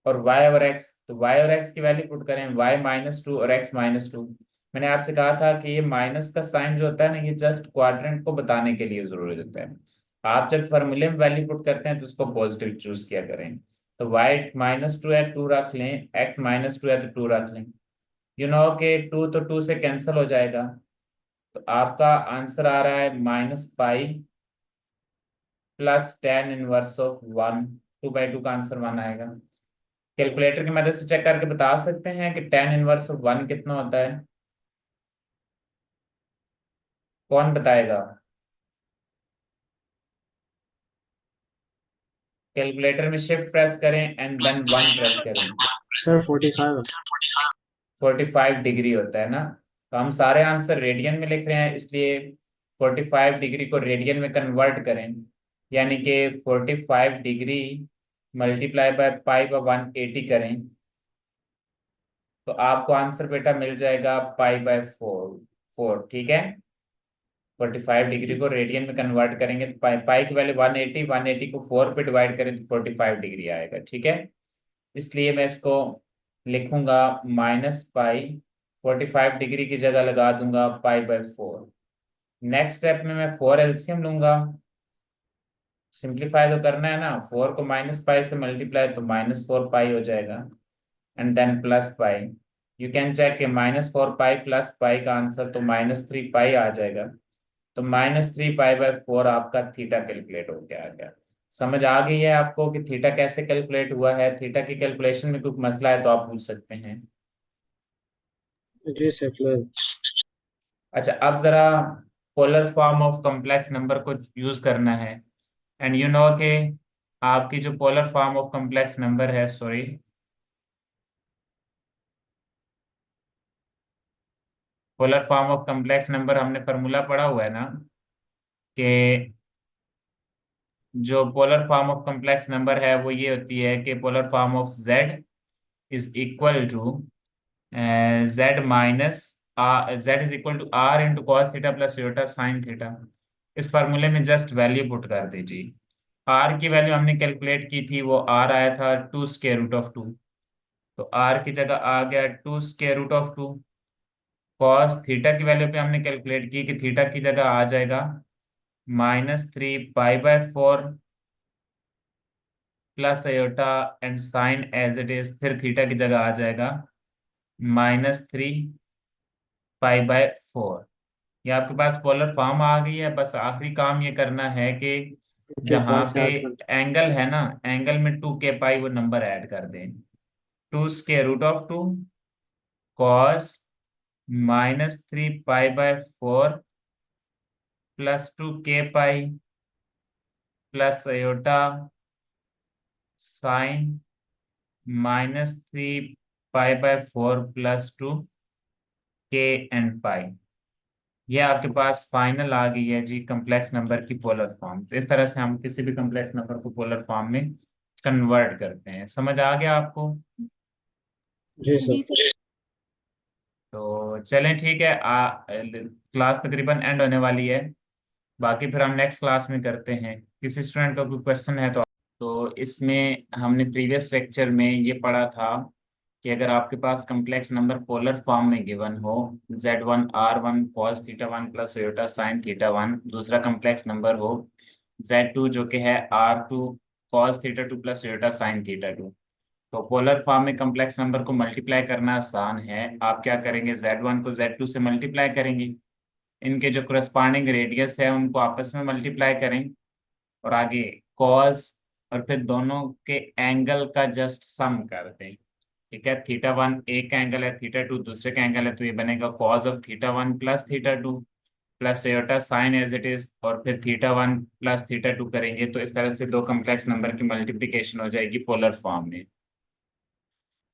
Speaker 1: और y/x। तो y/x की वैल्यू पुट करें, y -2 और x -2। मैंने आपसे कहा था कि ये माइनस का साइन जो होता है ना, ये जस्ट क्वाड्रेंट को बताने के लिए जरूरी होता है। आप जब फॉर्मूले में वैल्यू पुट करते हैं तो उसको पॉजिटिव चूज किया करें। तो y -2 है 2 रख लें, x -2 है तो 2 रख लें। यू नो के 2 तो 2 से कैंसिल हो जाएगा। तो आपका आंसर आ रहा है -पाई प्लस tan−1 2/2 का आंसर 1 आएगा। कैलकुलेटर की मदद से चेक करके बता सकते हैं कि tan−1 कितना होता है, कौन बताएगा? कैलकुलेटर में शिफ्ट प्रेस करें एंड देन 1 प्रेस करें।
Speaker 3: सर 45।
Speaker 1: 45 डिग्री होता है ना। तो हम सारे आंसर रेडियन में लिख रहे हैं, इसलिए 45 डिग्री को रेडियन में कन्वर्ट करें, यानी कि 45 डिग्री मल्टीप्लाई बाय पाई/180 करें, तो आपको आंसर बेटा मिल जाएगा पाई/4। ठीक है, 45 डिग्री
Speaker 3: जी
Speaker 1: को रेडियन में कन्वर्ट करेंगे तो पाई की वैल्यू 180, 180 को 4 पे डिवाइड करें तो 45 डिग्री आएगा, ठीक है। इसलिए मैं इसको लिखूंगा -पाई, 45 डिग्री की जगह लगा दूंगा पाई/4। नेक्स्ट स्टेप में मैं 4 एलसीएम लूंगा, सिंप्लीफाई तो करना है ना, 4 को -पाई से मल्टीप्लाई तो -4 पाई हो जाएगा, and then plus pi. You can check कि -4 पाई प्लस पाई का आंसर तो -3 पाई आ जाएगा। तो -3 पाई/4 आपका थीटा कैलकुलेट हो गया आ गया। समझ आ गई है आपको कि थीटा कैसे कैलकुलेट हुआ है? थीटा की कैलकुलेशन में कोई मसला है तो आप पूछ सकते हैं।
Speaker 3: जी सर क्लियर।
Speaker 1: अच्छा, अब जरा polar form of complex number को यूज करना है। एंड यू नो कि आपकी जो polar form of complex number है, sorry, polar form of complex number हमने फॉर्मूला पढ़ा हुआ है ना, कि जो polar form of complex number है वो ये होती है कि polar form of z is equal to z minus z is equal to r into cos theta plus Yotta sine theta. इस फार्मूले में जस्ट वैल्यू पुट कर दीजिए। r की वैल्यू हमने कैलकुलेट की थी, वो r आया था 2√2। तो r की जगह आ गया 2√2। कॉस थीटा की वैल्यू पे हमने कैलकुलेट की कि थीटा की जगह आ जाएगा -3 pi plus iota and sine as it is, फिर थीटा की जगह आ जाएगा -3 पाई/4। ये आपके पास पोलर फॉर्म आ गई है। बस आखिरी काम ये करना है कि
Speaker 3: ओके,
Speaker 1: जहाँ
Speaker 3: कॉस
Speaker 1: पे
Speaker 3: आठ वन।
Speaker 1: एंगल है ना, एंगल में 2 k पाई वो नंबर ऐड कर दें। 2√2 cos -3 pi plus 2 k pi plus iota sine -3 pi plus 2 k and pi. ये आपके पास फाइनल आ गई है जी कम्प्लेक्स नंबर की पोलर फॉर्म। तो इस तरह से हम किसी भी कम्प्लेक्स नंबर को पोलर फॉर्म में कन्वर्ट करते हैं। समझ आ गया आपको?
Speaker 3: जी
Speaker 2: जी
Speaker 3: सर।
Speaker 2: सर।
Speaker 1: तो चलें ठीक है, क्लास तकरीबन एंड होने वाली है। बाकी फिर हम नेक्स्ट क्लास में करते हैं। किसी स्टूडेंट का कोई क्वेश्चन है तो इसमें हमने प्रीवियस लेक्चर में ये पढ़ा था कि अगर आपके पास कम्प्लेक्स नंबर पोलर फॉर्म में गिवन हो, z1 r1 cos theta 1 plus Yotta sine theta 1, दूसरा कम्प्लेक्स नंबर हो z2 जो कि है r2 cos theta 2 plus Yotta sine theta 2। तो पोलर फॉर्म में कम्प्लेक्स नंबर को मल्टीप्लाई करना आसान है। आप क्या करेंगे, z1 को z2 से मल्टीप्लाई करेंगे, इनके जो करस्पॉन्डिंग रेडियस है उनको आपस में मल्टीप्लाई करें, और आगे कॉस, और फिर दोनों के एंगल का जस्ट सम कर दें। ठीक है, थीटा 1 एक एंगल है, थीटा 2 दूसरे का एंगल है, तो ये बनेगा cos of theta 1 plus theta 2 plus iota sine as it is, और फिर थीटा 1 प्लस थीटा 2 करेंगे। तो इस तरह से दो कम्प्लेक्स नंबर की मल्टीप्लिकेशन हो जाएगी पोलर फॉर्म में।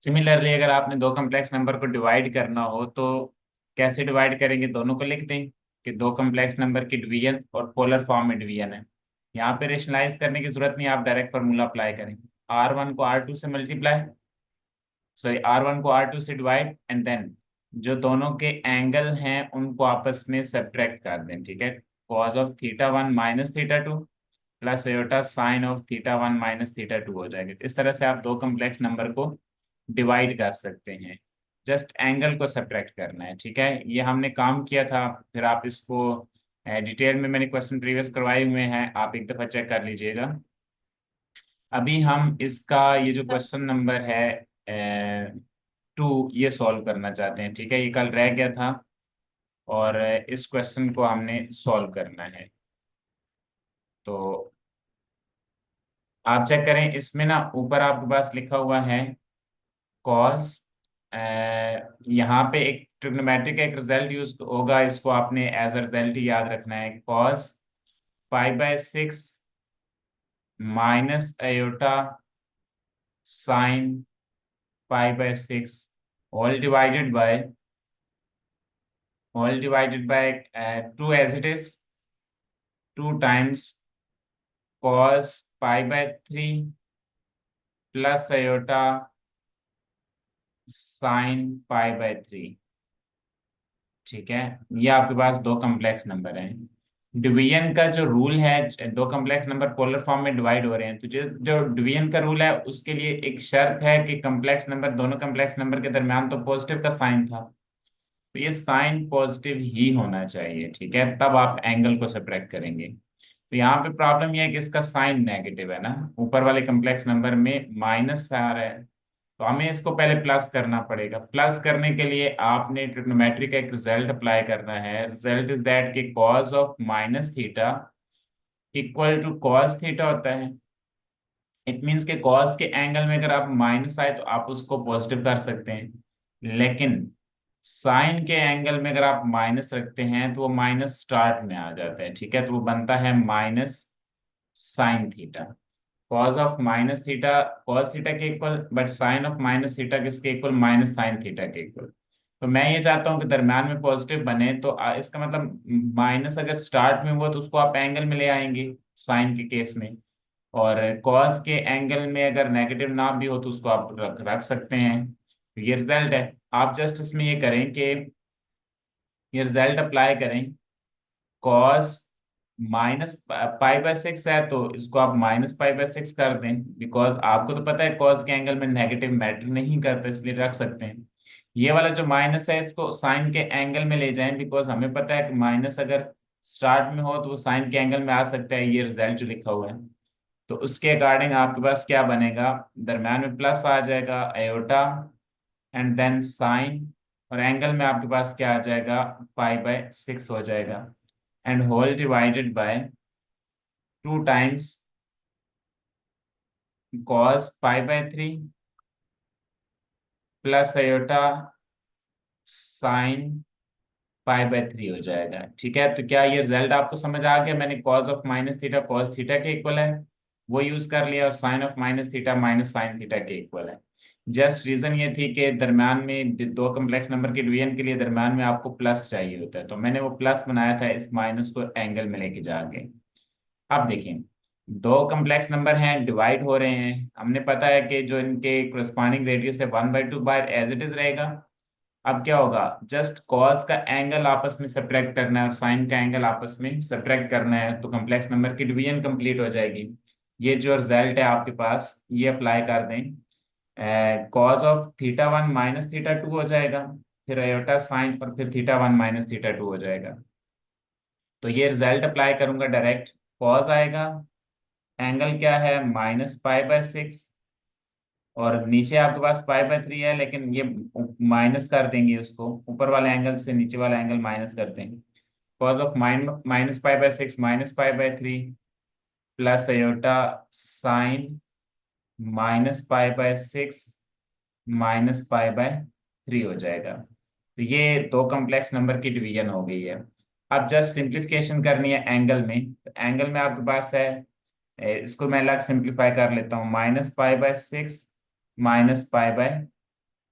Speaker 1: सिमिलरली अगर आपने दो कम्प्लेक्स नंबर को डिवाइड करना हो तो कैसे डिवाइड करेंगे, दोनों को लिख दें कि दो कम्प्लेक्स नंबर की डिवीजन और पोलर फॉर्म में डिवीजन है। यहाँ पे रेशनलाइज करने की जरूरत नहीं, आप डायरेक्ट फार्मूला अप्लाई करें। r1 को r2 से मल्टीप्लाई, सॉरी r1 को r2 से डिवाइड, एंड देन जो दोनों के एंगल हैं उनको आपस में सब्ट्रैक्ट कर दें। ठीक है, cos of theta 1 minus theta 2 plus iota sine of theta 1 minus theta 2 हो जाएगा। इस तरह से आप दो कम्प्लेक्स नंबर को डिवाइड कर सकते हैं, जस्ट एंगल को सब्ट्रैक्ट करना है। ठीक है, ये हमने काम किया था। फिर आप इसको डिटेल में मैंने क्वेश्चन प्रीवियस करवाए हुए हैं, आप एक दफ़ा चेक कर लीजिएगा। अभी हम इसका ये जो क्वेश्चन नंबर है 2, ये सॉल्व करना चाहते हैं। ठीक है, ये कल रह गया था और इस क्वेश्चन को हमने सॉल्व करना है। तो आप चेक करें, इसमें ना ऊपर आपके पास लिखा हुआ है कॉस, यहाँ पे एक ट्रिग्नोमेट्रिक एक रिजल्ट यूज होगा, इसको आपने एज अ रिजल्ट ही याद रखना है। Cos 5/6 minus iota sign 5/6 all divided by 2 as it is, 2 times cos pi/3 plus iota sign pi/3। ठीक है, ये आपके पास दो कम्प्लेक्स नंबर हैं। डिवीजन का जो रूल है, दो कम्प्लेक्स नंबर पोलर फॉर्म में डिवाइड हो रहे हैं, तो जो डिवीजन का रूल है उसके लिए एक शर्त है कि कम्प्लेक्स नंबर, दोनों कम्प्लेक्स नंबर के दरमियान तो पॉजिटिव का साइन था, तो ये साइन पॉजिटिव ही होना चाहिए। ठीक है, तब आप एंगल को सब्ट्रैक्ट करेंगे। तो यहाँ पे प्रॉब्लम यह है कि इसका साइन नेगेटिव है ना, ऊपर वाले कम्प्लेक्स नंबर में माइनस आ रहा है, तो हमें इसको पहले प्लस करना पड़ेगा। प्लस करने के लिए आपने ट्रिग्नोमेट्री का एक रिजल्ट अप्लाई करना है। रिजल्ट इज दैट कि cos of minus theta equal to cos theta होता है। इट मीन्स के कॉस के एंगल में अगर आप माइनस आए तो आप उसको पॉजिटिव कर सकते हैं, लेकिन साइन के एंगल में अगर आप माइनस रखते हैं तो वो माइनस स्टार्ट में आ जाता है। ठीक है, तो वो बनता है minus sine theta. Cos of minus theta cos theta के equal, but sine of minus theta किसके इक्वल, माइनस साइन थीटा के इक्वल। तो मैं ये चाहता हूँ कि दरम्यान में पॉजिटिव बने, तो इसका मतलब माइनस अगर स्टार्ट में हुआ तो उसको आप एंगल में ले आएंगे साइन के केस में, और कॉस के एंगल में अगर नेगेटिव ना भी हो तो उसको आप रख सकते हैं। तो ये रिजल्ट है। आप जस्ट इसमें ये करें कि ये रिजल्ट अप्लाई करें। Cos minus pi by six है तो इसको आप माइनस पाई बाय सिक्स कर दें, बिकॉज आपको तो पता है कॉस के एंगल में नेगेटिव मैटर नहीं करता, इसलिए रख सकते हैं। ये वाला जो माइनस है इसको साइन के एंगल में ले जाएं, बिकॉज हमें पता है कि माइनस अगर स्टार्ट में हो तो वो साइन के एंगल में आ सकता है, ये रिजल्ट जो लिखा हुआ है। तो उसके अकॉर्डिंग आपके पास क्या बनेगा, दरम्यान में प्लस आ जाएगा आयोटा एंड देन साइन, और एंगल में आपके पास क्या आ जाएगा, पाई बाय सिक्स हो जाएगा, and whole divided by 2 times cos pi by 3 plus iota sine pi by 3 हो जाएगा। ठीक है, तो क्या ये रिजल्ट आपको समझ आ गया? मैंने cos of minus theta cos theta के इक्वल है वो यूज कर लिया, और sine of minus theta minus sine theta के इक्वल है। जस्ट रीजन ये थी कि दरम्यान में दो कम्प्लेक्स नंबर के डिवीजन के लिए दरम्यान में आपको प्लस चाहिए होता है, तो मैंने वो प्लस बनाया था इस माइनस को एंगल में लेके जाके। अब देखिए, दो कम्प्लेक्स नंबर हैं, डिवाइड हो रहे हैं, हमने पता है कि जो इनके corresponding रेडियस है 1/2 बाय एज इट इज रहेगा। अब क्या होगा, जस्ट कॉस का एंगल आपस में सब्ट्रैक्ट करना है और साइन का एंगल आपस में सब्ट्रैक्ट करना है, तो कम्प्लेक्स नंबर की डिवीजन कंप्लीट हो जाएगी। ये जो रिजल्ट है आपके पास ये अप्लाई कर दें, cos of theta one minus theta two हो जाएगा, फिर आयोटा साइन, और फिर theta one minus theta two हो जाएगा। तो ये रिजल्ट अप्लाई करूंगा डायरेक्ट, कॉस आएगा, एंगल क्या है माइनस पाई बाय सिक्स, और नीचे आपके पास पाई बाय 3 है, लेकिन ये माइनस कर देंगे उसको, ऊपर वाले एंगल से नीचे वाला एंगल माइनस कर देंगे। Cos of minus pi by six minus pi by 3 plus iota sign minus pi by six minus pi by 3 हो जाएगा। तो ये दो कम्प्लेक्स नंबर की डिवीजन हो गई है। अब जस्ट सिंप्लीफिकेशन करनी है एंगल में, तो एंगल में आपके पास है, इसको मैं अलग सिंप्लीफाई कर लेता हूँ, minus pi by six minus pi by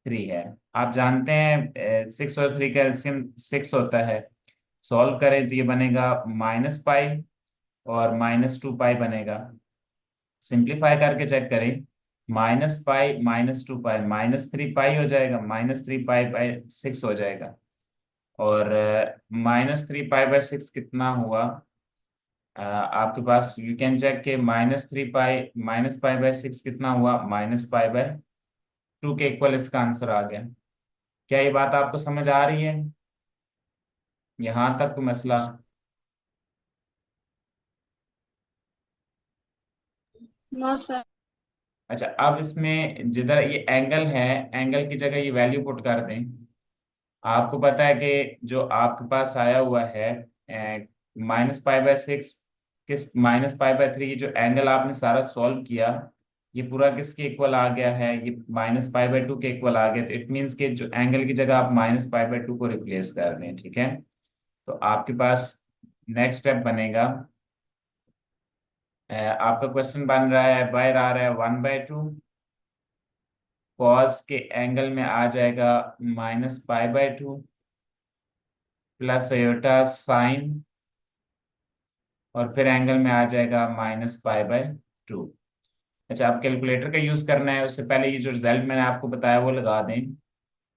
Speaker 1: 3 है। आप जानते हैं 6 और 3 का एलसीएम 6 होता है, सॉल्व करें तो ये बनेगा माइनस पाई और -2 पाई बनेगा। सिंप्लीफाई करके चेक करें, माइनस पाई -2 पाई -3 पाई हो जाएगा, -3 पाई/6 हो जाएगा, और -3 पाई/6 कितना हुआ, आपके पास यू कैन चेक के -3 पाई/6 कितना हुआ, -पाई/2 के इक्वल इसका आंसर आ गया। क्या ये बात आपको समझ आ रही है? यहाँ तक तो मसला।
Speaker 2: No sir.
Speaker 1: अच्छा, अब इसमें जिधर ये एंगल है, एंगल की जगह ये वैल्यू पुट कर दें। आपको पता है कि जो आपके पास आया हुआ है -पाई/6 किस -पाई/3, जो एंगल आपने सारा सॉल्व किया ये पूरा किसके इक्वल आ गया है, ये -पाई/2 के इक्वल आ गया। तो इट मीन्स कि जो एंगल की जगह आप -पाई/2 को रिप्लेस कर दें। ठीक है, तो आपके पास नेक्स्ट स्टेप बनेगा, आपका क्वेश्चन बन रहा है, बाहर आ रहा है 1/2, कॉस के एंगल में आ जाएगा -पाई/2 प्लस आयोटा साइन, और फिर एंगल में आ जाएगा -पाई/2। अच्छा, आप कैलकुलेटर का यूज करना है, उससे पहले ये जो रिजल्ट मैंने आपको बताया वो लगा दें।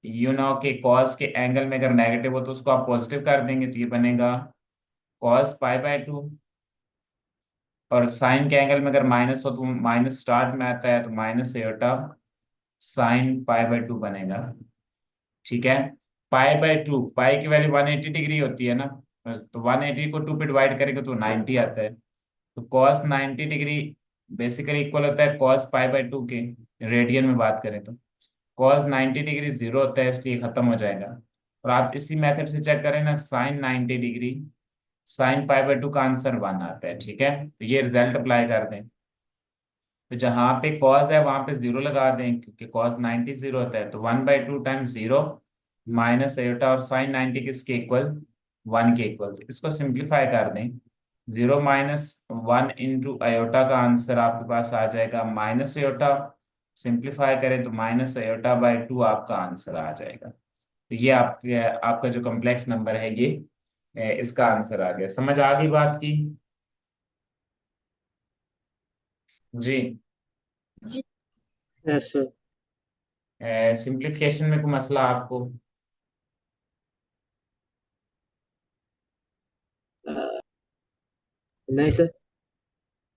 Speaker 1: यू नो कि कॉस के एंगल में अगर नेगेटिव हो तो उसको आप पॉजिटिव कर देंगे, तो ये बनेगा cos π/2, और साइन के एंगल में अगर माइनस हो तो माइनस स्टार्ट में आता है, तो -आयोटा साइन π/2 बनेगा। ठीक है, π/2, पाई की वैल्यू 180 डिग्री होती है ना, तो 180 को 2 पे डिवाइड करेंगे तो 90 आता है, तो cos 90 डिग्री बेसिकली इक्वल होता है cos π/2 के, रेडियन में बात करें तो cos 90 डिग्री 0 होता है, इसलिए खत्म हो जाएगा। और आप इसी मेथड से चेक करें ना, साइन 90 डिग्री साइन π/2 का आंसर 1 आता है। ठीक है, तो ये रिजल्ट अप्लाई कर दें, तो जहाँ पे cos है वहां पे 0 लगा दें, क्योंकि cos 90 0 होता है, तो 1/2 टाइम्स 0 माइनस आयोटा, और साइन 90 किसके इक्वल, 1 के इक्वल, तो इसको सिंप्लीफाई कर दें, 0 - 1 इंटू आयोटा का आंसर आपके पास आ जाएगा माइनस आयोटा, सिंप्लीफाई करें तो -आयोटा/2 आपका आंसर आ जाएगा। तो ये आपके आपका जो कॉम्प्लेक्स नंबर है ये इसका आंसर आ गया। समझ आ गई बात की जी।
Speaker 2: जी।
Speaker 3: Yes sir.
Speaker 1: सिंप्लीफिकेशन में कोई मसला आपको?
Speaker 3: नहीं सर।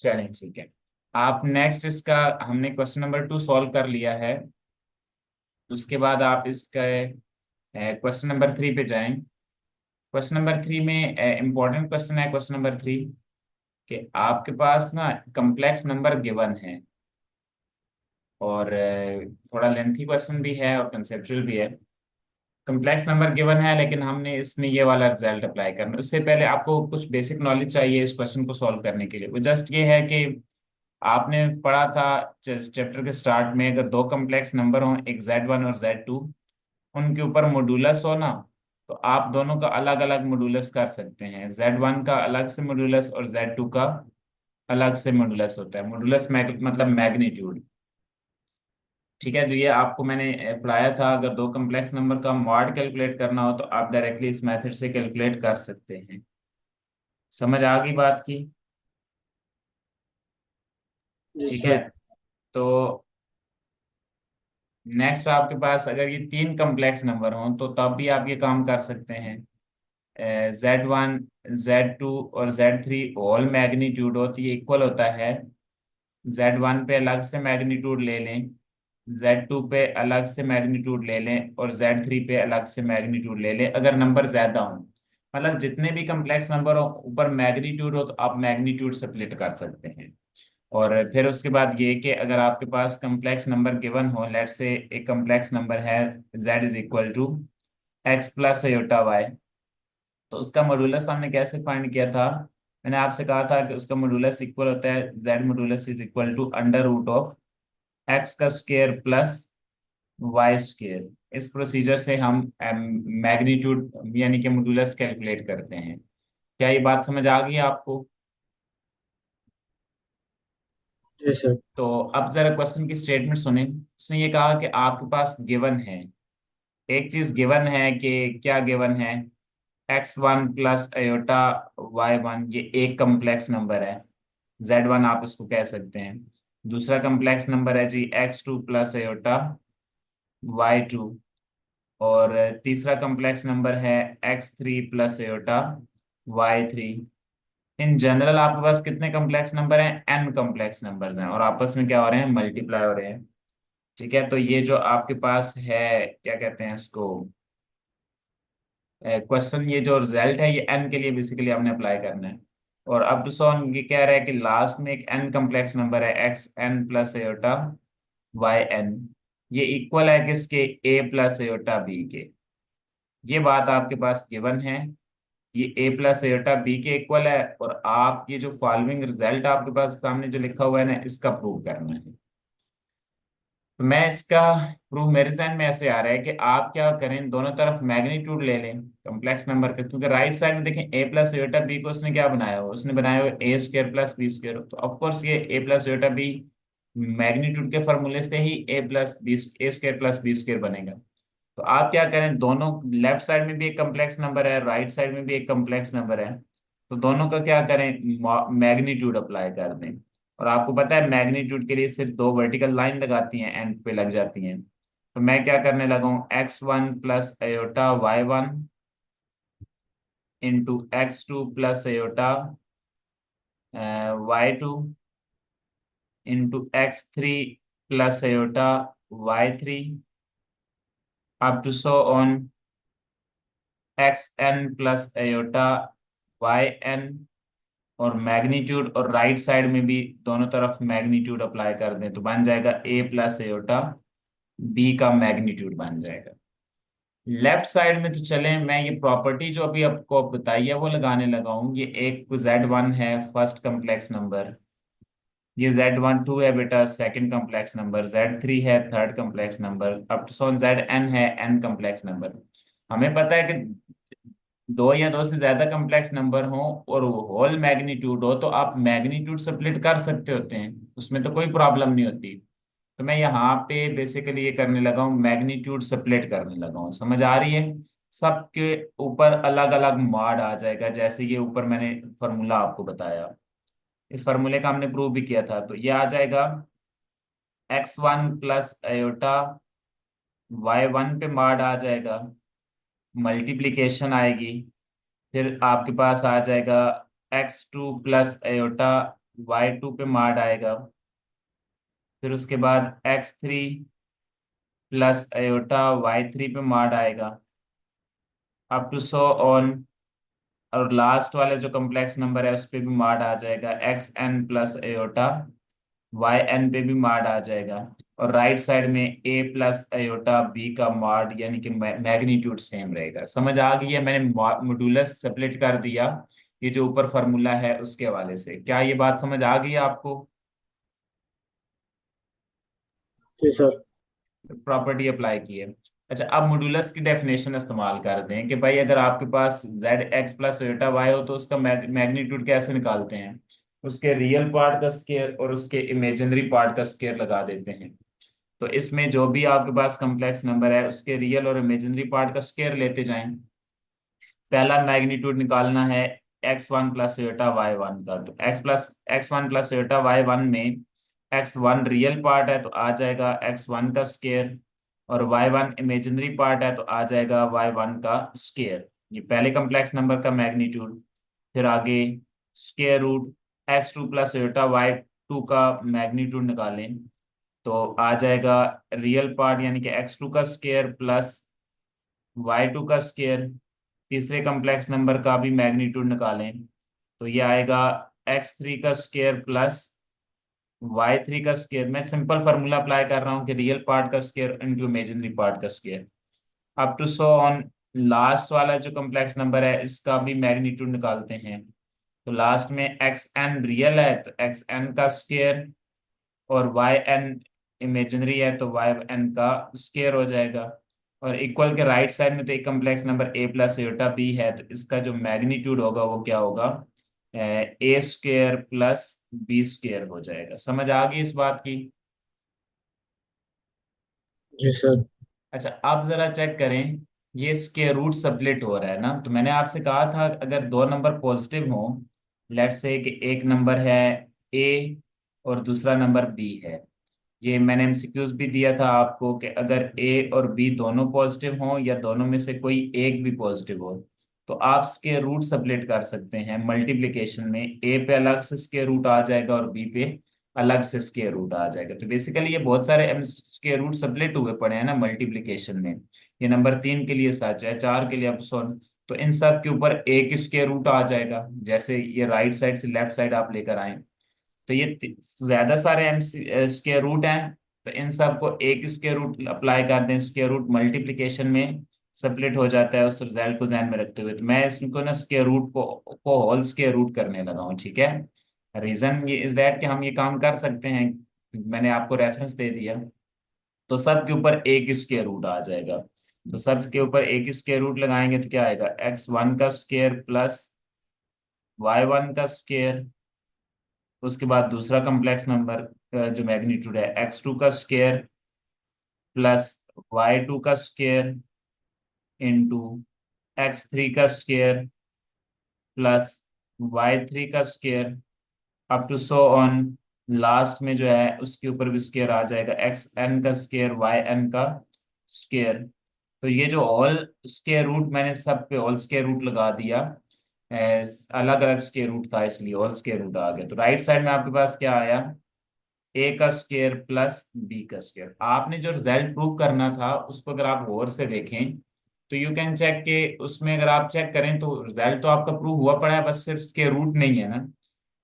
Speaker 1: चलें ठीक है। आप नेक्स्ट इसका, हमने क्वेश्चन नंबर 2 सॉल्व कर लिया है, उसके बाद आप इसका क्वेश्चन नंबर 3 पे जाएं। क्वेश्चन नंबर 3 में इंपॉर्टेंट क्वेश्चन है क्वेश्चन नंबर 3, कि आपके पास ना कम्प्लेक्स नंबर गिवन है, और थोड़ा लेंथी क्वेश्चन भी है और कंसेप्चुअल भी है। कम्प्लेक्स नंबर गिवन है लेकिन हमने इसमें ये वाला रिजल्ट अप्लाई करना है। उससे पहले आपको कुछ बेसिक नॉलेज चाहिए इस क्वेश्चन को सॉल्व करने के लिए। वो जस्ट ये है कि आपने पढ़ा था चैप्टर के स्टार्ट में, अगर दो कम्प्लेक्स नंबर हों, एक Z1 और Z2, उनके ऊपर मॉडुलस हो ना, तो आप दोनों का अलग अलग मॉडुलस कर सकते हैं। Z1 का अलग से मॉडुलस और Z2 का अलग से मॉडुलस होता है। मॉडुलस मतलब मैग्नीट्यूड। ठीक है, तो ये आपको मैंने पढ़ाया था। अगर दो कम्प्लेक्स नंबर का मॉड कैलकुलेट करना हो तो आप डायरेक्टली इस मेथड से कैलकुलेट कर सकते हैं। समझ आ गई बात की?
Speaker 3: जी
Speaker 1: ठीक है।
Speaker 3: सर।
Speaker 1: तो नेक्स्ट आपके पास अगर ये तीन कम्प्लेक्स नंबर हों तो तब भी आप ये काम कर सकते हैं। Z1, Z2 और Z3 ऑल मैग्नीट्यूड हो तो ये इक्वल होता है। Z1 पे अलग से मैग्नीट्यूड ले लें, Z2 पे अलग से मैग्नीट्यूड ले लें, और Z3 पे अलग से मैग्नीट्यूड ले लें अगर नंबर ज्यादा हो। मतलब जितने भी कम्प्लेक्स नंबर हो ऊपर मैग्नीट्यूड हो तो आप मैग्नीट्यूड स्प्लिट कर सकते हैं। और फिर उसके बाद ये कि अगर आपके पास कम्प्लेक्स नंबर गिवन हो, लेट्स से एक कम्प्लेक्स नंबर है Z is equal to x plus iota y, तो उसका मॉडुलस हमने कैसे फाइंड किया था? मैंने आपसे कहा था कि उसका मॉडुलस इक्वल होता है Z modulus is equal to under root of x का स्क्वायर प्लस वाई स्क्वायर। इस प्रोसीजर से हम मैग्नीट्यूड यानी कि मॉडुलस कैलकुलेट करते हैं। क्या ये बात समझ आ गई आपको?
Speaker 3: जी सर।
Speaker 1: तो अब जरा क्वेश्चन की स्टेटमेंट सुने। उसने ये कहा कि आपके पास गिवन है, एक चीज गिवन है कि क्या गिवन है, x1 प्लस अयोटा y1, ये एक कम्प्लेक्स नंबर है। Z1 आप इसको कह सकते हैं। दूसरा कम्प्लेक्स नंबर है जी x2 प्लस अयोटा y2, और तीसरा कम्प्लेक्स नंबर है x3 plus iota y3। In general आपके पास कितने कम्प्लेक्स नंबर हैं? n कम्प्लेक्स नंबर्स हैं, और आपस में क्या हो रहे हैं? मल्टीप्लाई हो रहे हैं। ठीक है, तो ये जो आपके पास है, क्या कहते हैं इसको, क्वेश्चन, ये जो रिजल्ट है ये n के लिए बेसिकली हमने अप्लाई करना है। और अब तो सॉन ये कह रहा है कि लास्ट में एक n कम्प्लेक्स नंबर है xn प्लस एयोटा yn, ये इक्वल है किसके? a प्लस एयोटा b के। ये बात आपके पास गिवन है, ये a प्लस एयोटा b के इक्वल है, और आप ये जो फॉलोइंग रिजल्ट आपके पास सामने जो लिखा हुआ है ना, इसका प्रूव करना है। तो मैं इसका प्रूफ, मेरे जहन में ऐसे आ रहा है कि आप क्या करें, दोनों तरफ मैग्नीट्यूड ले लें कम्प्लेक्स नंबर का, क्योंकि राइट साइड में देखें a प्लस एटा बी को उसने क्या बनाया हो, उसने बनाया हो ए स्क्र प्लस बी स्क्र। तो ऑफकोर्स ये a plus iota B magnitude के फॉर्मूले से ही ए स्क्र प्लस बी स्क्र बनेगा। तो आप क्या करें, दोनों लेफ्ट साइड में भी एक कम्प्लेक्स नंबर है, राइट साइड में भी एक कम्प्लेक्स नंबर है, तो दोनों का क्या करें, मैग्नीट्यूड अप्लाई कर दें। और आपको पता है मैग्नीट्यूड के लिए सिर्फ दो वर्टिकल लाइन लगाती हैं, एंड पे लग जाती हैं। तो मैं क्या करने लगा हूँ, x1 plus iota y1 into x2 plus iota y2 into x3 plus iota y3 up to so on xn plus iota yn। और मैग्नीट्यूड, और राइट साइड में भी दोनों तरफ मैग्नीट्यूड अप्लाई कर दें तो बन जाएगा a प्लस एयोटा b का मैग्नीट्यूड बन जाएगा। लेफ्ट साइड में तो चले, मैं ये प्रॉपर्टी जो अभी आपको बताई है वो लगाने लगा हूँ। ये एक Z1 है फर्स्ट कम्प्लेक्स नंबर, ये Z12 है बेटा सेकंड कम्प्लेक्स नंबर, Z3 है third complex number, up to so on Zn है n कम्प्लेक्स नंबर। हमें पता है कि दो या दो से ज्यादा कम्प्लेक्स नंबर हो और होल मैग्नीट्यूड हो तो आप मैग्नीट्यूड स्प्लिट कर सकते होते हैं, उसमें तो कोई प्रॉब्लम नहीं होती। तो मैं यहाँ पे बेसिकली ये करने लगा हूँ, मैग्नीट्यूड स्प्लिट करने लगा हूँ। समझ आ रही है? सबके ऊपर अलग अलग मॉड आ जाएगा, जैसे ये ऊपर मैंने फार्मूला आपको बताया, इस फार्मूले का हमने प्रूव भी किया था। तो ये आ जाएगा x1 प्लस आयोटा y1 पे मॉड आ जाएगा, मल्टीप्लीकेशन आएगी, फिर आपके पास आ जाएगा x2 प्लस आयोटा y2 पे मॉड आएगा, फिर उसके बाद x3 प्लस आयोटा y3 पे मॉड आएगा, अप टू सो ऑन। और लास्ट वाले जो कॉम्प्लेक्स नंबर है उस पे भी मॉड आ जाएगा, xn प्लस आयोटा yn पे भी मॉड आ जाएगा। और राइट साइड में a प्लस आयोटा b का मॉड यानी कि मैग्नीट्यूड सेम रहेगा। समझ आ गई है? मैंने मॉड्यूलस स्प्लिट कर दिया ये जो ऊपर फार्मूला है उसके हवाले से। क्या ये बात समझ आ गई आपको?
Speaker 3: जी सर।
Speaker 1: प्रॉपर्टी अप्लाई की है। अच्छा, अब मॉड्यूलस की डेफिनेशन इस्तेमाल करते हैं कि भाई अगर आपके पास Z x plus iota y हो तो उसका मैग्नीट्यूड कैसे निकालते हैं? उसके रियल पार्ट का स्क्वायर और उसके इमेजिनरी पार्ट का स्क्वायर लगा देते हैं। तो इसमें जो भी आपके पास कम्प्लेक्स नंबर है उसके रियल और इमेजिनरी पार्ट का स्क्वायर लेते जाएं। पहला मैग्नीट्यूड निकालना है x1 plus iota y one का। तो x1 plus iota y one में x1 रियल पार्ट है तो आ जाएगा x1 का स्क्वायर, और y1 इमेजिनरी पार्ट है तो आ जाएगा y1 का स्क्वायर। ये पहले कम्प्लेक्स नंबर का मैग्नीट्यूड। फिर आगे square root x2 plus iota y to का मैग्नीट्यूड निकालें तो आ जाएगा रियल पार्ट यानी कि x2 का स्क्वायर प्लस y2 का स्क्वायर। तीसरे कम्प्लेक्स नंबर का भी मैग्नीट्यूड निकालें तो ये आएगा x3 का स्क्वायर प्लस y3 का स्क्वायर। मैं सिंपल फार्मूला अप्लाई कर रहा हूँ कि रियल पार्ट का स्क्वायर इनटू इमेजिनरी पार्ट का square, up to so on. Last वाला जो कम्प्लेक्स नंबर है इसका भी मैग्नीट्यूड निकालते हैं। तो लास्ट में xn रियल है तो xn का स्क्वायर, और yn इमेजिनरी है तो yn का स्क्वायर हो जाएगा। और इक्वल के राइट साइड में तो एक complex number a plus iota b है तो इसका जो मैग्नीट्यूड होगा वो क्या होगा? ए स्क्वायर प्लस बी स्क्वायर हो जाएगा। समझ आ गई इस बात की?
Speaker 3: जी सर।
Speaker 1: अच्छा, अब जरा चेक करें, ये स्क्वायर रूट स्प्लिट हो रहा है ना। तो मैंने आपसे कहा था अगर दो नंबर पॉजिटिव हो, लेट्स से कि एक नंबर है a और दूसरा नंबर b है। ये मैंने एमसीक्यूज भी दिया था आपको कि अगर ए और बी दोनों पॉजिटिव हों या दोनों में से कोई एक भी पॉजिटिव हो तो आप स्क्वायर रूट स्प्लिट कर सकते हैं मल्टीप्लिकेशन में। ए पे अलग से स्क्वायर रूट आ जाएगा और बी पे अलग से स्क्वायर रूट आ जाएगा। तो बेसिकली ये बहुत सारे स्क्वायर रूट स्प्लिट हुए पड़े हैं ना मल्टीप्लिकेशन में। ये नंबर 3 के लिए सच है, 4 के लिए अब सॉल्व। तो इन सब के ऊपर एक स्क्वायर रूट आ जाएगा, जैसे ये राइट साइड से लेफ्ट साइड आप लेकर आए। तो ये ज्यादा सारे एम स्क्वायर रूट हैं तो इन सबको एक स्क्वायर रूट अप्लाई कर दें, स्क्वायर रूट मल्टीप्लिकेशन में स्प्लिट हो जाता है उस रिजल्ट को ध्यान में रखते हुए। तो मैं इसको ना स्क्वायर रूट को होल स्क्वायर रूट करने लगा हूँ, ठीक है। रीजन ये इज दैट कि हम ये काम कर सकते हैं, मैंने आपको रेफरेंस दे दिया। तो सब के ऊपर एक स्क्वायर रूट आ जाएगा। तो सब के ऊपर एक स्क्वायर रूट लगाएंगे तो क्या आएगा? x1 का स्क्वायर प्लस y1 का स्क्वायर। उसके बाद दूसरा कम्प्लेक्स नंबर का जो मैग्नीट्यूड है x2 का स्क्वायर प्लस y2 का स्क्वायर इंटू x3 का स्क्वायर प्लस y3 का square, up to so on. Last में जो है उसके ऊपर भी स्क्वायर आ जाएगा, xn का स्क्वायर yn का स्क्वायर। तो ये जो ऑल स्क्वायर रूट मैंने सब पे ऑल स्क्वायर रूट लगा दिया, अलग अलग स्क्वायर रूट था इसलिए ऑल स्क्वायर रूट आ गया। तो राइट साइड में आपके पास क्या आया? ए का स्क्वायर प्लस बी का स्क्वायर। आपने जो रिजल्ट प्रूव करना था उसको अगर आप गौर से देखें तो यू कैन चेक के उसमें अगर आप चेक करें तो रिजल्ट तो आपका प्रूव हुआ पड़ा है, बस सिर्फ स्क्वायर रूट नहीं है ना।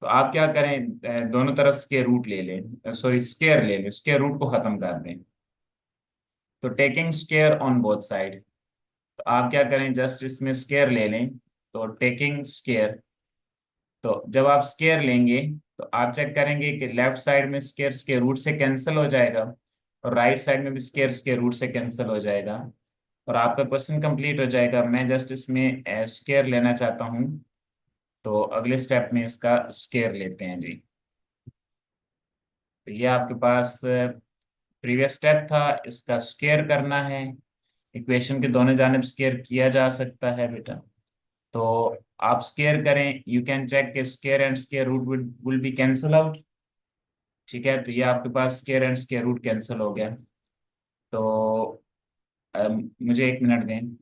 Speaker 1: तो आप क्या करें, दोनों तरफ स्क्वायर रूट ले लें, सॉरी स्क्वायर ले लें, स्क्वायर रूट को खत्म कर दें। तो taking square on both side, तो आप क्या करें, जस्ट इसमें स्क्वायर ले लें। तो टेकिंग स्क्वायर, तो जब आप स्क्वायर लेंगे तो आप चेक करेंगे कि लेफ्ट साइड में स्क्वायर स्क्वायर रूट से कैंसिल हो जाएगा और राइट साइड में भी स्क्वायर स्क्वायर रूट से कैंसिल हो जाएगा और आपका क्वेश्चन कंप्लीट हो जाएगा। मैं जस्ट इसमें स्क्वायर लेना चाहता हूँ तो अगले स्टेप में इसका स्क्वायर लेते हैं जी। तो ये आपके पास प्रीवियस स्टेप था, इसका स्क्वायर करना है। इक्वेशन के दोनों जानिब स्क्वायर किया जा सकता है बेटा, तो आप स्क्वायर करें, यू कैन चेक के square and square root will be cancel out. ठीक है, तो ये आपके पास square and square root cancel हो गया। तो मुझे 1 मिनट दें।